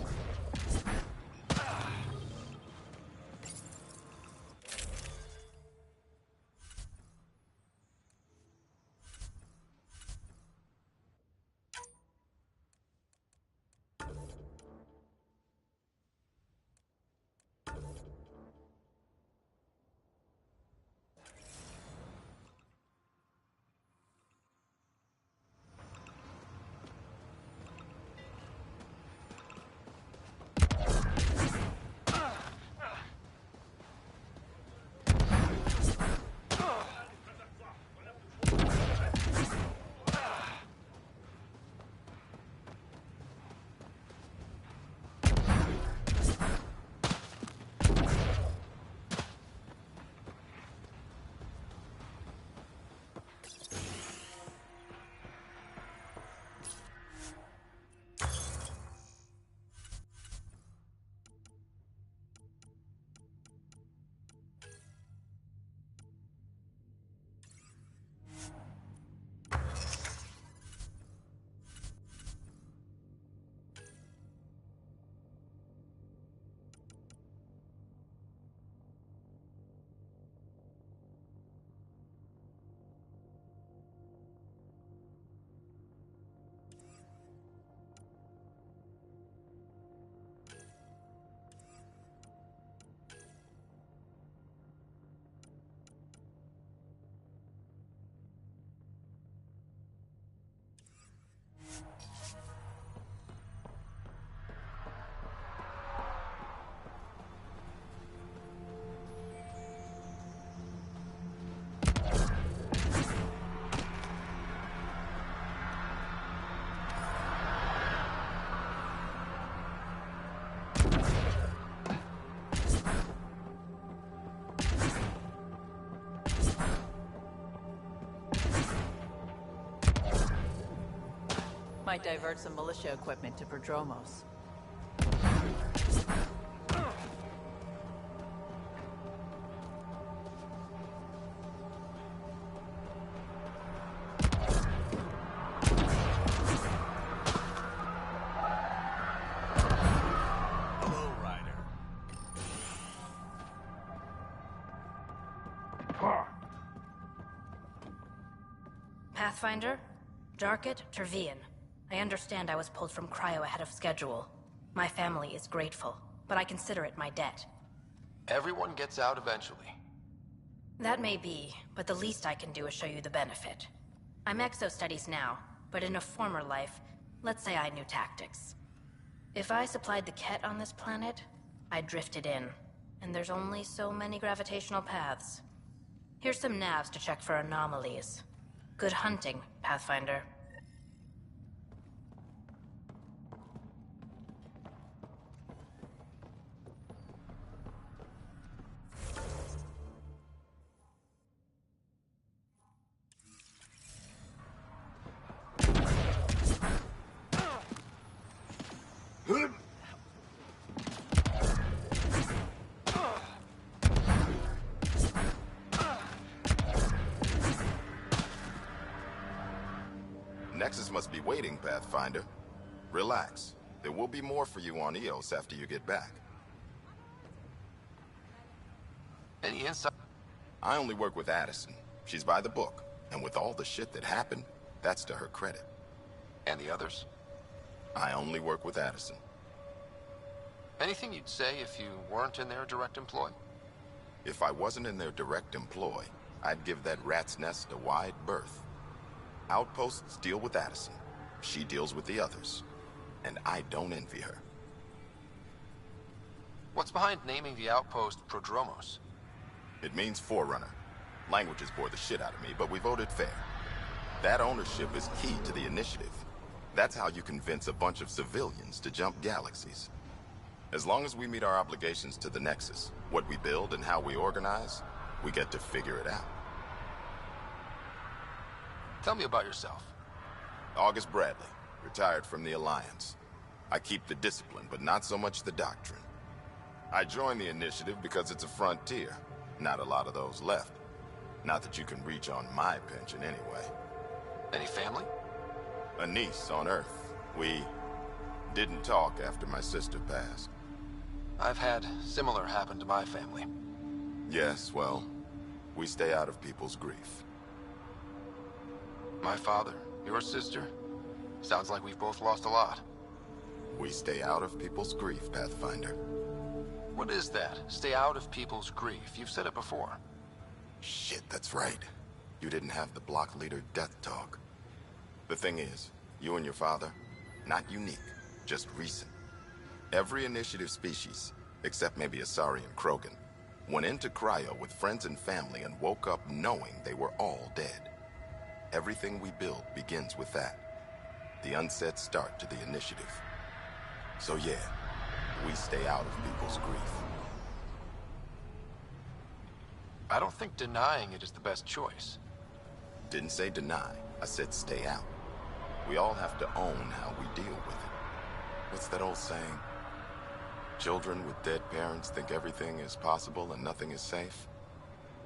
Might divert some militia equipment to Prodromos. Hello, Ryder. Pathfinder? Jarkett, Tervian. I understand I was pulled from cryo ahead of schedule. My family is grateful, but I consider it my debt. Everyone gets out eventually. That may be, but the least I can do is show you the benefit. I'm exo-studies now, but in a former life, let's say I knew tactics. If I supplied the Ket on this planet, I drifted in, and there's only so many gravitational paths. Here's some navs to check for anomalies. Good hunting, Pathfinder. Nexus must be waiting, Pathfinder. Relax. There will be more for you on Eos after you get back. Any insight? I only work with Addison. She's by the book. And with all the shit that happened, that's to her credit. And the others? I only work with Addison. Anything you'd say if you weren't in their direct employ? If I wasn't in their direct employ, I'd give that rat's nest a wide berth. Outposts deal with Addison. She deals with the others. And I don't envy her. What's behind naming the outpost Prodromos? It means Forerunner. Languages bore the shit out of me, but we voted fair. That ownership is key to the initiative. That's how you convince a bunch of civilians to jump galaxies. As long as we meet our obligations to the Nexus, what we build and how we organize, we get to figure it out. Tell me about yourself. August Bradley, retired from the Alliance. I keep the discipline, but not so much the doctrine. I joined the initiative because it's a frontier. Not a lot of those left. Not that you can reach on my pension anyway. Any family? A niece on Earth. We didn't talk after my sister passed. I've had similar happen to my family. Yes, well, we stay out of people's grief. My father, your sister? Sounds like we've both lost a lot. We stay out of people's grief, Pathfinder. What is that? Stay out of people's grief. You've said it before. Shit, that's right. You didn't have the block leader death talk. The thing is, you and your father, not unique, just recent. Every initiative species, except maybe Asari and Krogan, went into cryo with friends and family and woke up knowing they were all dead. Everything we build begins with that. The unsaid start to the initiative. So yeah, we stay out of people's grief. I don't think denying it is the best choice. Didn't say deny, I said stay out. We all have to own how we deal with it. What's that old saying? Children with dead parents think everything is possible and nothing is safe?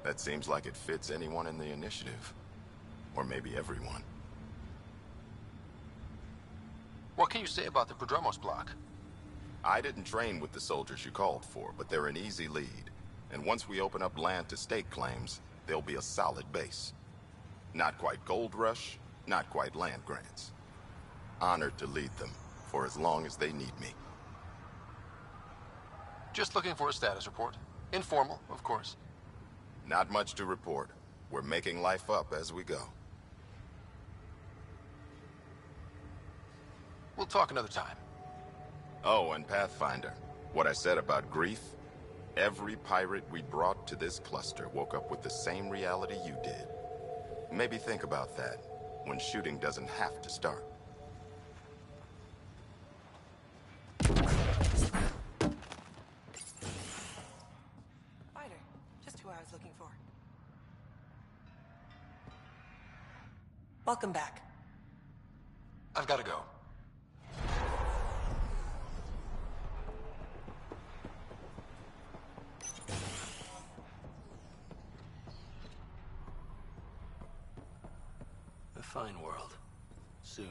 That seems like it fits anyone in the initiative. Or maybe everyone. What can you say about the Prodromos block? I didn't train with the soldiers you called for, but they're an easy lead. And once we open up land to state claims, they'll be a solid base. Not quite gold rush, not quite land grants. Honored to lead them for as long as they need me. Just looking for a status report. Informal, of course. Not much to report. We're making life up as we go. We'll talk another time. Oh, and Pathfinder, what I said about grief, every pirate we brought to this cluster woke up with the same reality you did. Maybe think about that when shooting doesn't have to start. Fighter, just who I was looking for. Welcome back. I've got to go. A fine world. Soon.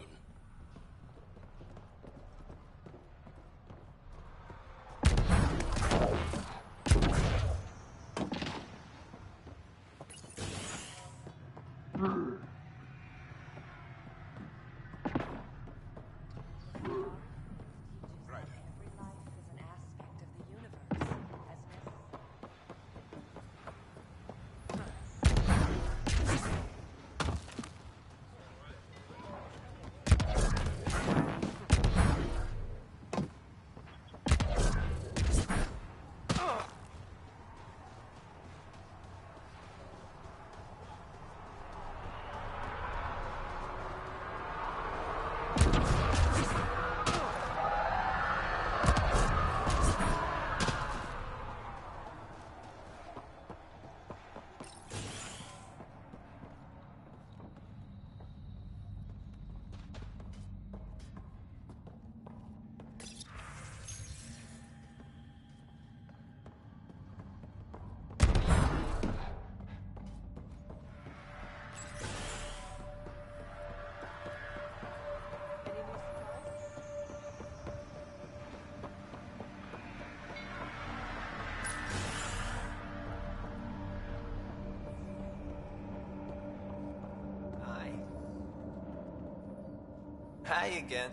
Hi again.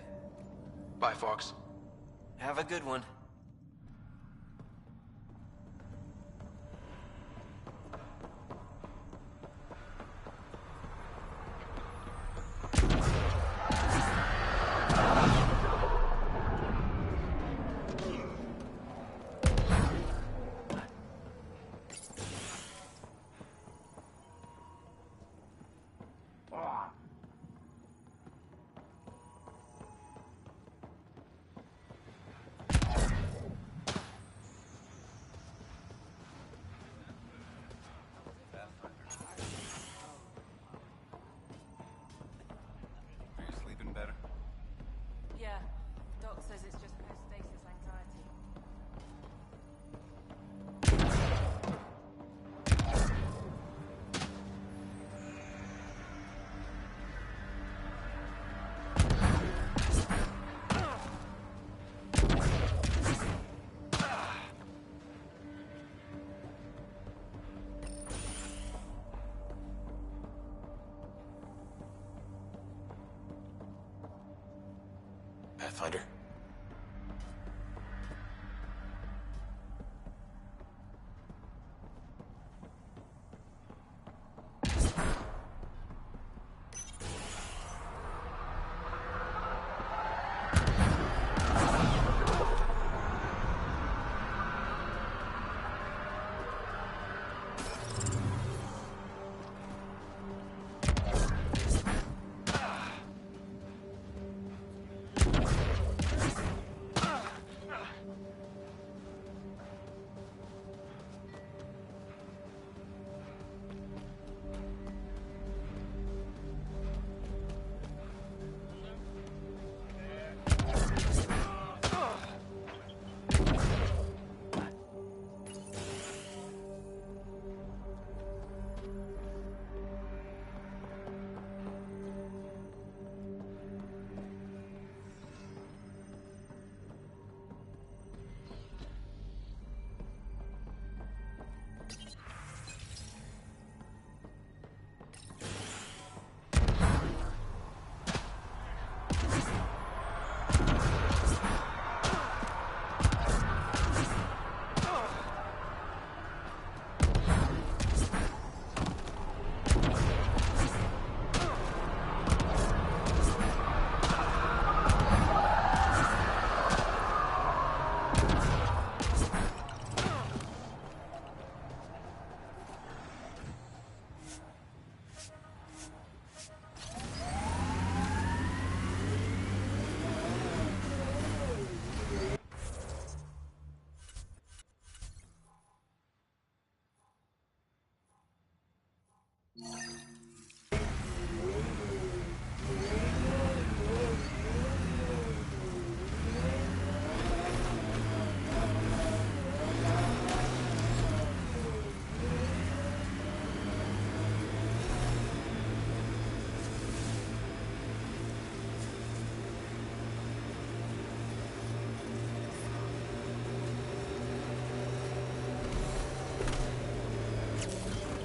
Bye, Fox. Have a good one. Pathfinder.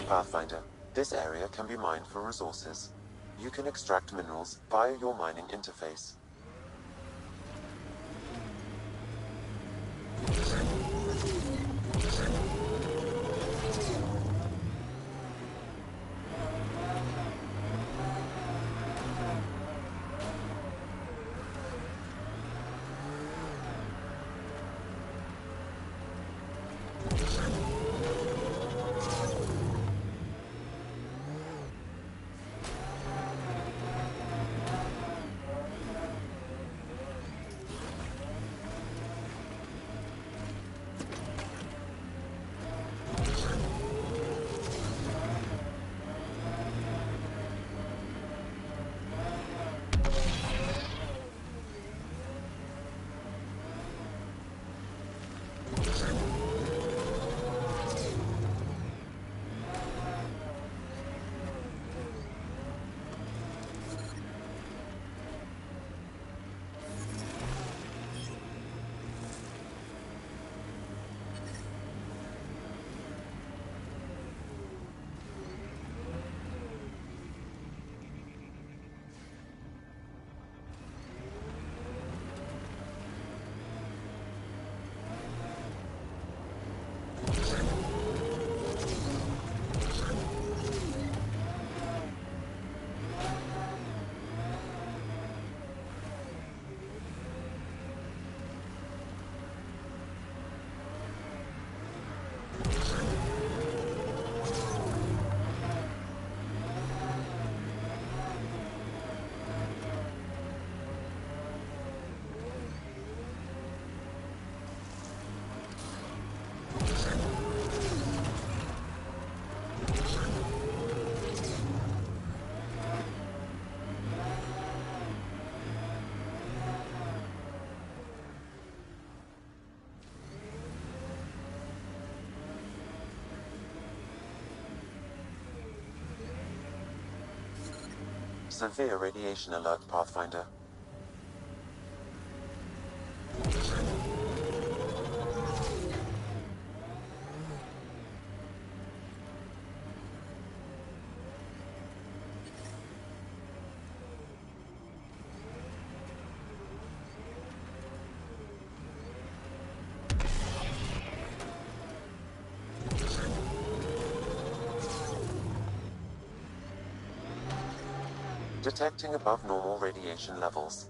Pathfinder, this area can be mined for resources. You can extract minerals via your mining interface. Severe radiation alert, Pathfinder. Detecting above normal radiation levels.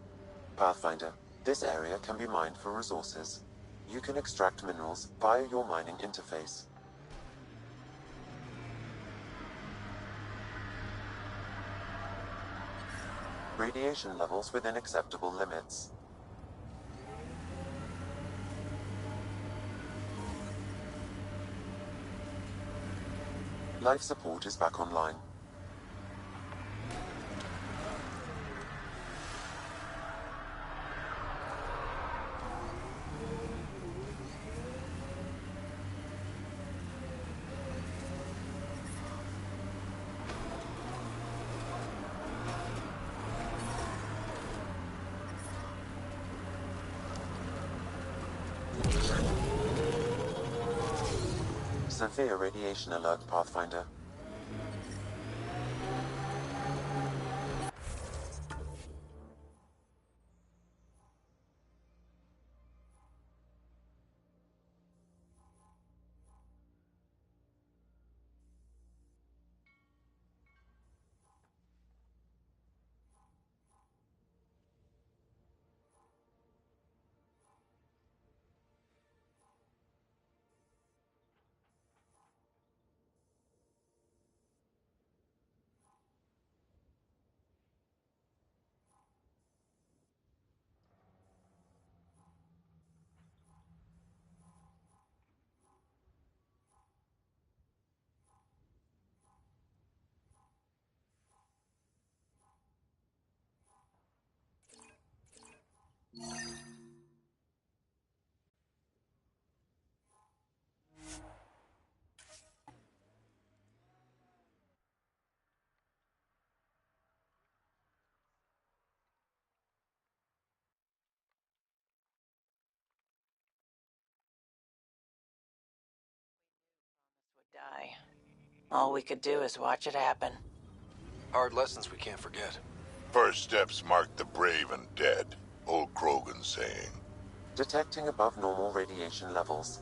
Pathfinder, this area can be mined for resources. You can extract minerals via your mining interface. Radiation levels within acceptable limits. Life support is back online. Severe radiation alert, Pathfinder. Die. All we could do is watch it happen. Hard lessons we can't forget. First steps mark the brave and dead. Old Krogan saying. Detecting above normal radiation levels.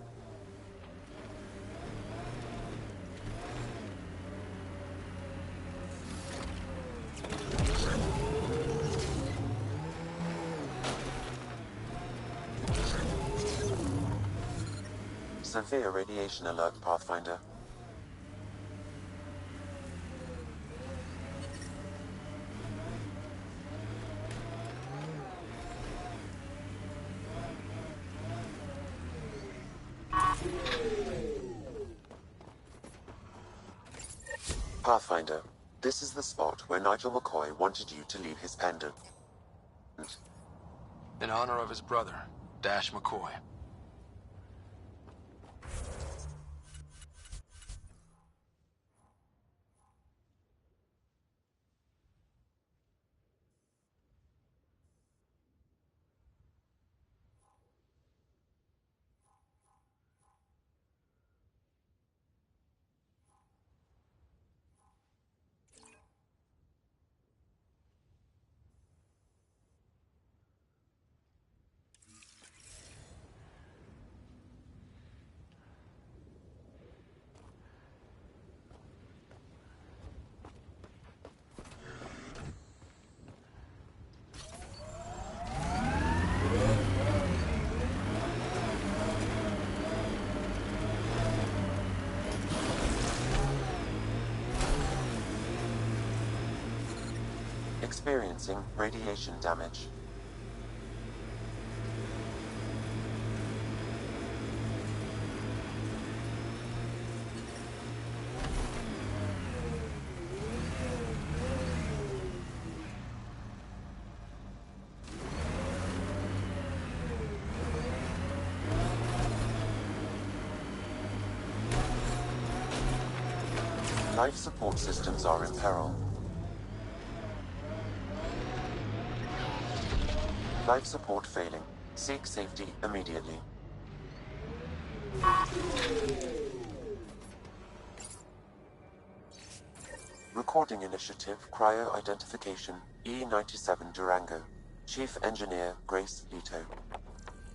Severe radiation alert, Pathfinder. Pathfinder, this is the spot where Nigel McCoy wanted you to leave his pendant. In honor of his brother, Dash McCoy. Experiencing radiation damage. Life support systems are in peril. Life support failing. Seek safety immediately. Recording Initiative Cryo Identification E97 Durango. Chief Engineer Grace Leto.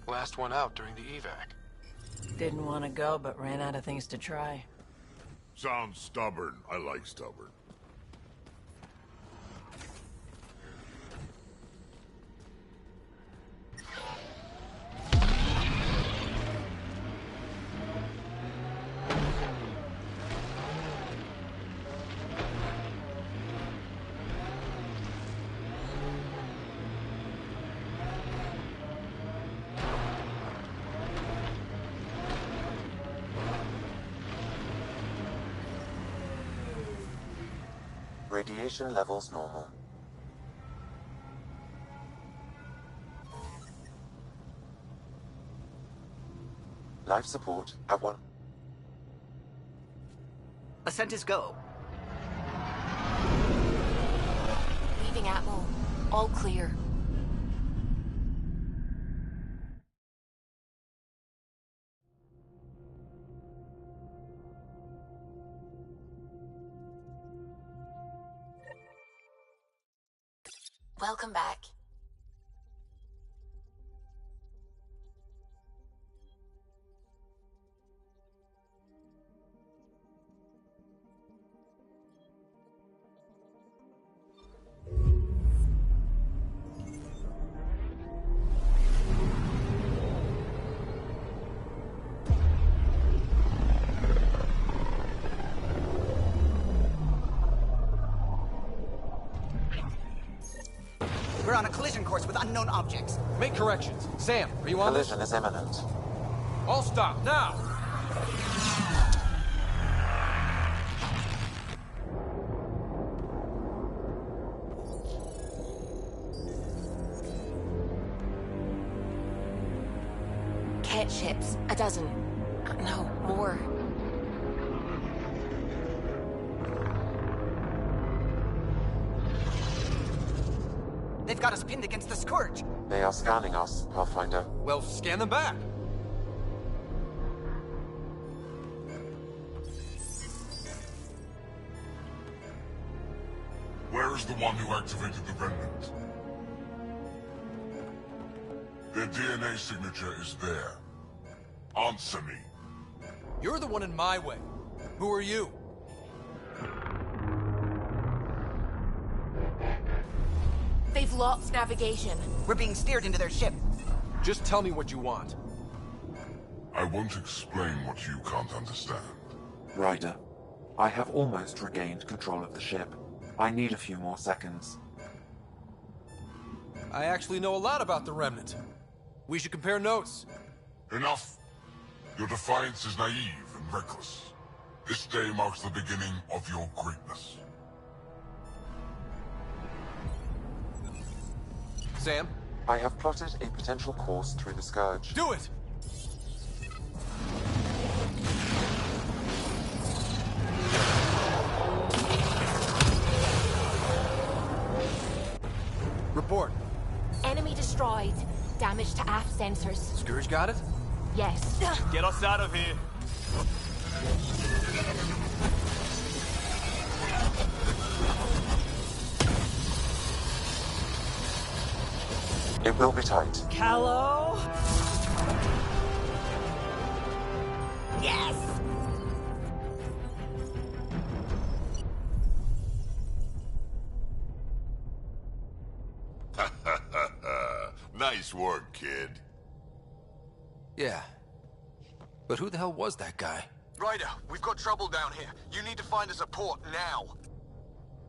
Last one out during the evac. Didn't want to go, but ran out of things to try. Sounds stubborn. I like stubborn. Radiation levels normal. Life support at 1. Ascent is go. Leaving Atmo. All clear. Welcome back. We're on a collision course with unknown objects. Make corrections. Sam, are you on this? Collision is imminent. All stop, now! Cat ships. A dozen. No, more. They've got us pinned against the Scourge. They are scanning us, Pathfinder. Well, scan them back. Where is the one who activated the remnant? Their DNA signature is there. Answer me. You're the one in my way. Who are you? They've lost navigation. We're being steered into their ship. Just tell me what you want. I won't explain what you can't understand. Ryder, I have almost regained control of the ship. I need a few more seconds. I actually know a lot about the Remnant. We should compare notes. Enough! Your defiance is naive and reckless. This day marks the beginning of your greatness. Sam? I have plotted a potential course through the Scourge. Do it! Report. Enemy destroyed. Damage to aft sensors. Scourge got it? Yes. Get us out of here. It will be tight. Callow? Yes! Nice work, kid. Yeah. But who the hell was that guy? Ryder, we've got trouble down here. You need to find us a port now.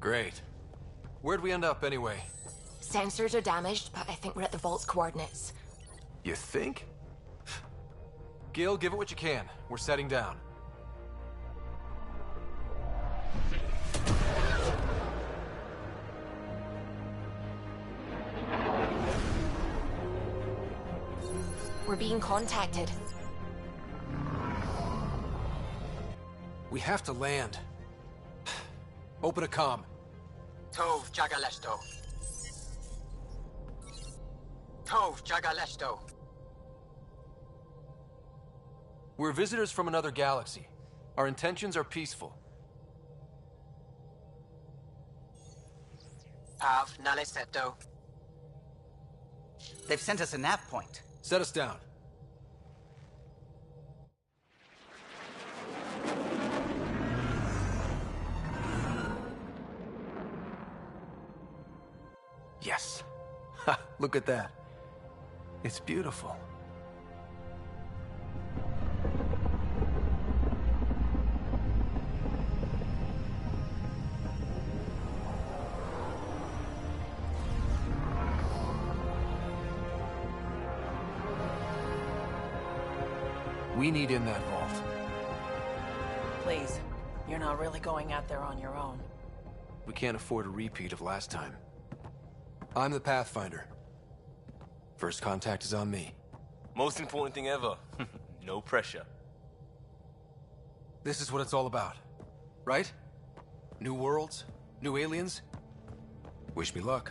Great. Where'd we end up anyway? Sensors are damaged, but I think we're at the vault's coordinates. You think? Gil, give it what you can. We're setting down. We're being contacted. We have to land. Open a comm. Tov Jagaleshto. Tov Jagaleshto. We're visitors from another galaxy. Our intentions are peaceful. Pav Naleseto. They've sent us a nav point. Set us down. Yes. Ha, look at that. It's beautiful. We need in that vault. Please, you're not really going out there on your own. We can't afford a repeat of last time. I'm the Pathfinder. First contact is on me. Most important thing ever. No pressure. This is what it's all about, right? New worlds, new aliens. Wish me luck.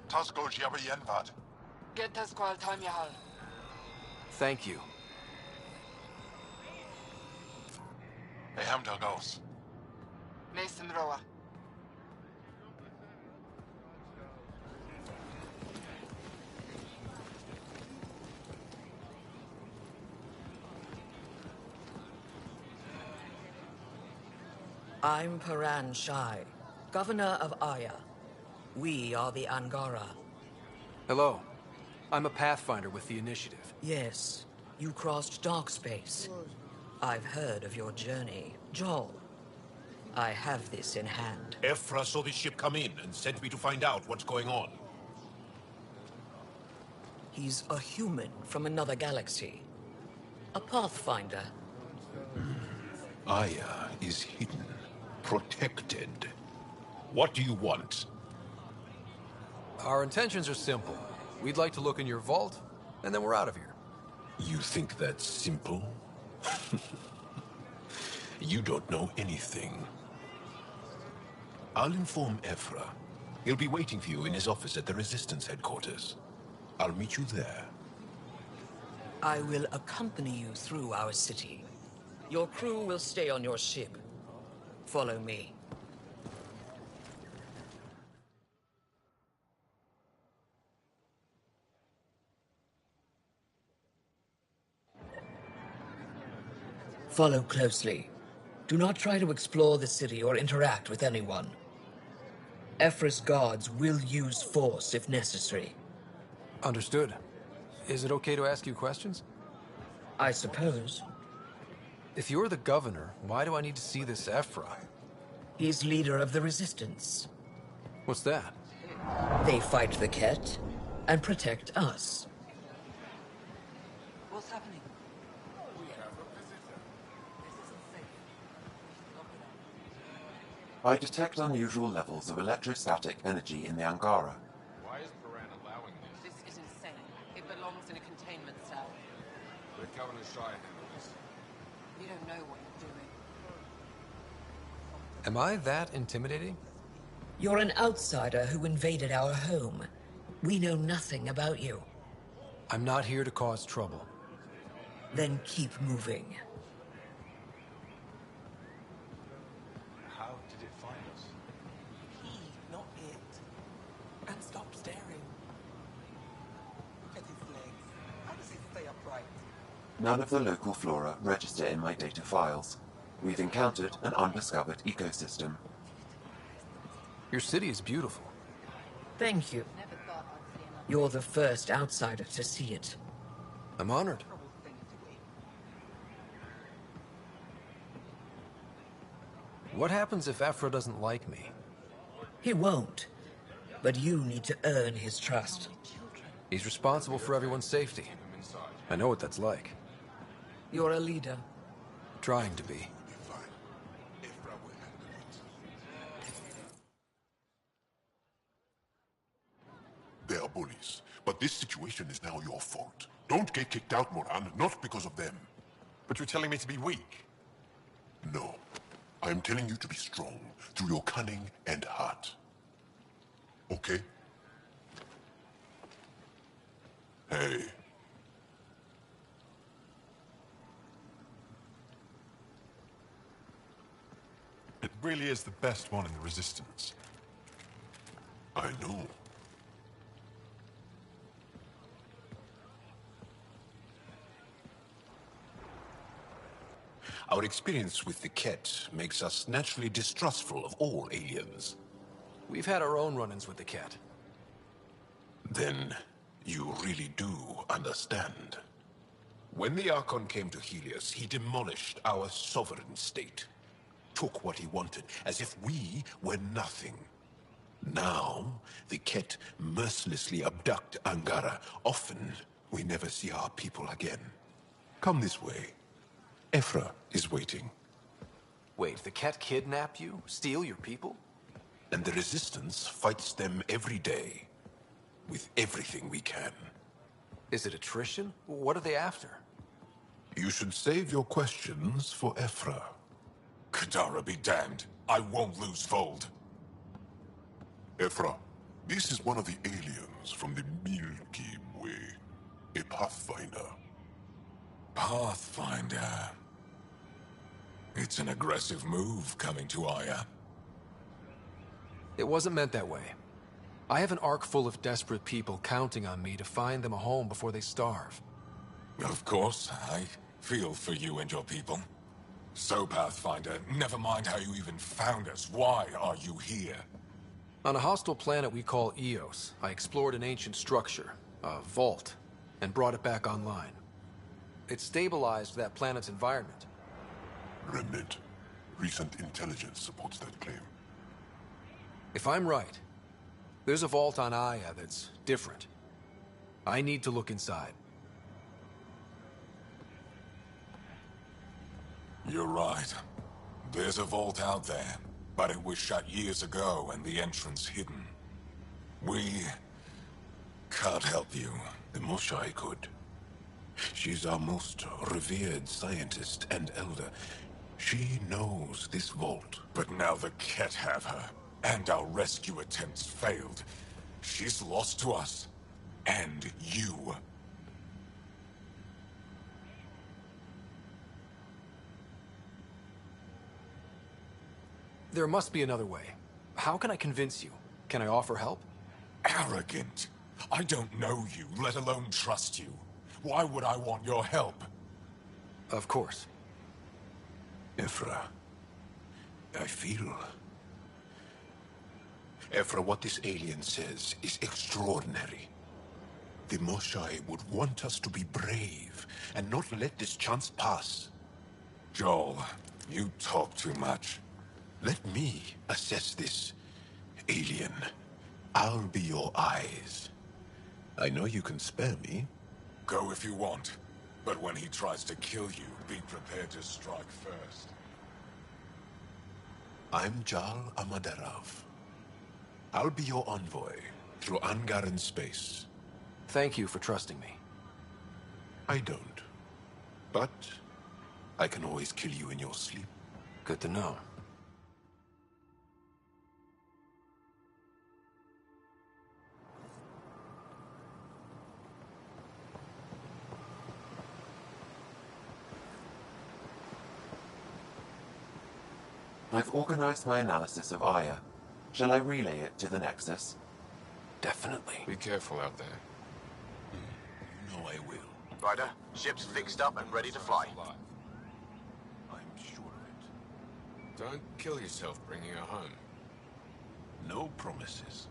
Tasco Jiabayenvat. Get us qual Tamyahal. Thank you. Ehamda goes. Nathan Roa. I'm Paran Shai, Governor of Aya. We are the Angara. Hello. I'm a Pathfinder with the Initiative. Yes, you crossed dark space. I've heard of your journey, Joel. I have this in hand. Ephra saw this ship come in and sent me to find out what's going on. He's a human from another galaxy. A Pathfinder. Aya is hidden, protected. What do you want? Our intentions are simple. We'd like to look in your vault, and then we're out of here. You think that's simple? You don't know anything. I'll inform Ephra. He'll be waiting for you in his office at the Resistance headquarters. I'll meet you there. I will accompany you through our city. Your crew will stay on your ship. Follow me. Follow closely. Do not try to explore the city or interact with anyone. Ephra's guards will use force if necessary. Understood. Is it okay to ask you questions? I suppose. If you're the governor, why do I need to see this Ephra? He's leader of the Resistance. What's that? They fight the Ket and protect us. What's happening? I detect unusual levels of electrostatic energy in the Angara. Why is Paran allowing this? This is insane. It belongs in a containment cell. The Governor Shai handled this. You don't know what you're doing. Am I that intimidating? You're an outsider who invaded our home. We know nothing about you. I'm not here to cause trouble. Then keep moving. How did it find us? He, not it. And stop staring. Look at his legs. How does he stay upright? None of the local flora register in my data files. We've encountered an undiscovered ecosystem. Your city is beautiful. Thank you. You're the first outsider to see it. I'm honored. What happens if Ephra doesn't like me? He won't. But you need to earn his trust. He's responsible for everyone's safety. I know what that's like. You're a leader. Trying to be. They are bullies, but this situation is now your fault. Don't get kicked out, Moran, not because of them. But you're telling me to be weak. No. I'm telling you to be strong through your cunning and heart. Okay? Hey. It really is the best one in the Resistance. I know. Our experience with the Ket makes us naturally distrustful of all aliens. We've had our own run-ins with the Ket. Then you really do understand. When the Archon came to Helios, he demolished our sovereign state. Took what he wanted, as if we were nothing. Now, the Ket mercilessly abduct Angara. Often, we never see our people again. Come this way. Ephra is waiting. Wait, the Ket kidnap you? Steal your people? And the Resistance fights them every day. With everything we can. Is it attrition? What are they after? You should save your questions for Ephra. Kadara be damned. I won't lose Fold. Ephra, this is one of the aliens from the Milky Way. A Pathfinder. Pathfinder. It's an aggressive move coming to Aya. It wasn't meant that way. I have an ark full of desperate people counting on me to find them a home before they starve. Of course, I feel for you and your people. So, Pathfinder, never mind how you even found us. Why are you here? On a hostile planet we call Eos, I explored an ancient structure, a vault, and brought it back online. It stabilized that planet's environment. Remnant. Recent intelligence supports that claim. If I'm right, there's a vault on Aya that's different. I need to look inside. You're right. There's a vault out there, but it was shut years ago and the entrance hidden. We can't help you. The Moshai could. She's our most revered scientist and elder. She knows this vault. But now the Ket have her, and our rescue attempts failed. She's lost to us, and you. There must be another way. How can I convince you? Can I offer help? Arrogant. I don't know you, let alone trust you. Why would I want your help? Of course. Ephra, I feel... Ephra, what this alien says is extraordinary. The Moshai would want us to be brave and not let this chance pass. Joel, you talk too much. Let me assess this, alien. I'll be your eyes. I know you can spare me. Go if you want. But when he tries to kill you, be prepared to strike first. I'm Jal Amaderov. I'll be your envoy through Angaran space. Thank you for trusting me. I don't. But I can always kill you in your sleep. Good to know. I've organized my analysis of Aya. Shall I relay it to the Nexus? Definitely. Be careful out there. No, I will. Ryder, ship's fixed up and ready to fly. I'm sure of Don't kill yourself bringing her home. it. No promises.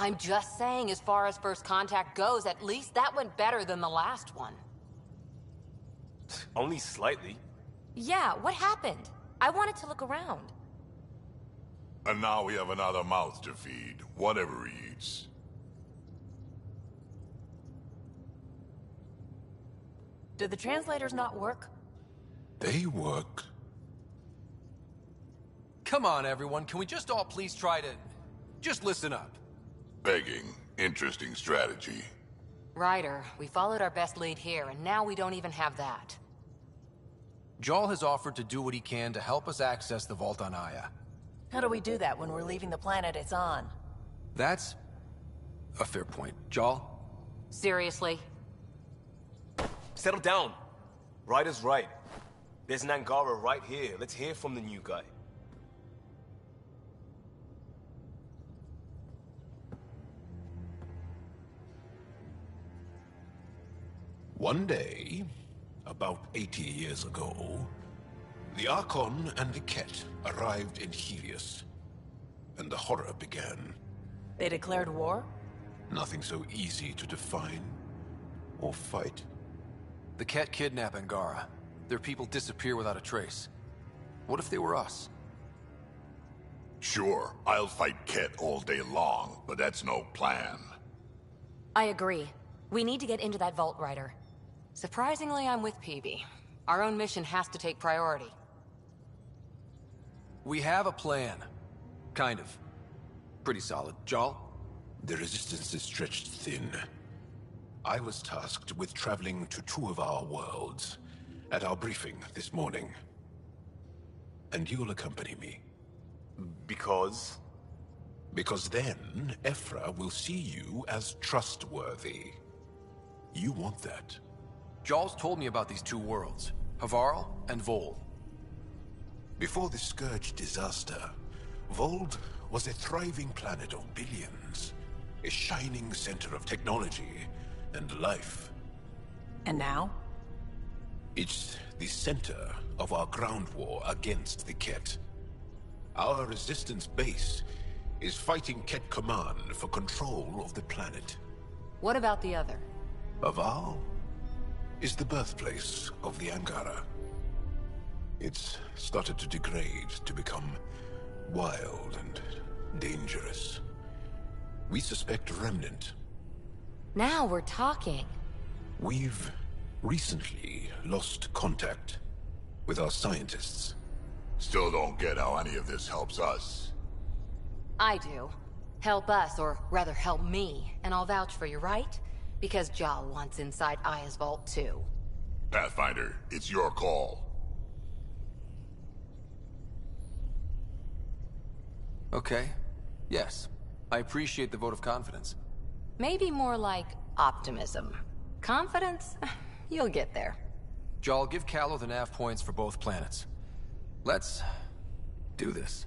I'm just saying, as far as first contact goes, at least that went better than the last one. Only slightly. Yeah, what happened? I wanted to look around. And now we have another mouth to feed, whatever he eats. Did the translators not work? They work. Come on, everyone. Can we just all please try to... just listen up? Begging. Interesting strategy. Ryder, we followed our best lead here, and now we don't even have that. Jal has offered to do what he can to help us access the vault on Aya. How do we do that when we're leaving the planet it's on? That's a fair point. Jal? Seriously? settle down. Ryder's right. There's an Angara right here. Let's hear from the new guy. One day, about 80 years ago, the Archon and the Ket arrived in Helios, and the horror began. They declared war? Nothing so easy to define or fight. The Ket kidnap Angara. Their people disappear without a trace. What if they were us? Sure, I'll fight Ket all day long, but that's no plan. I agree. We need to get into that vault, Ryder. Surprisingly, I'm with Peavy. Our own mission has to take priority. We have a plan. Kind of. Pretty solid. Jal? The resistance is stretched thin. I was tasked with traveling to two of our worlds at our briefing this morning. And you'll accompany me. Because? Because then, Ephra will see you as trustworthy. You want that. Jal's told me about these two worlds, Havarl and Vold. Before the Scourge disaster, Vold was a thriving planet of billions, a shining center of technology and life. And now? It's the center of our ground war against the Ket. Our resistance base is fighting Ket Command for control of the planet. What about the other? Havarl is the birthplace of the Angara. It's started to degrade, to become wild and dangerous. We suspect a remnant. Now we're talking. We've recently lost contact with our scientists. Still don't get how any of this helps us. I do. Help us, or rather help me, and I'll vouch for you, right? Because Jal wants inside Aya's vault too. Pathfinder, it's your call. Okay. Yes. I appreciate the vote of confidence. Maybe more like optimism. Confidence? You'll get there. Jal, give Callow the nav points for both planets. Let's do this.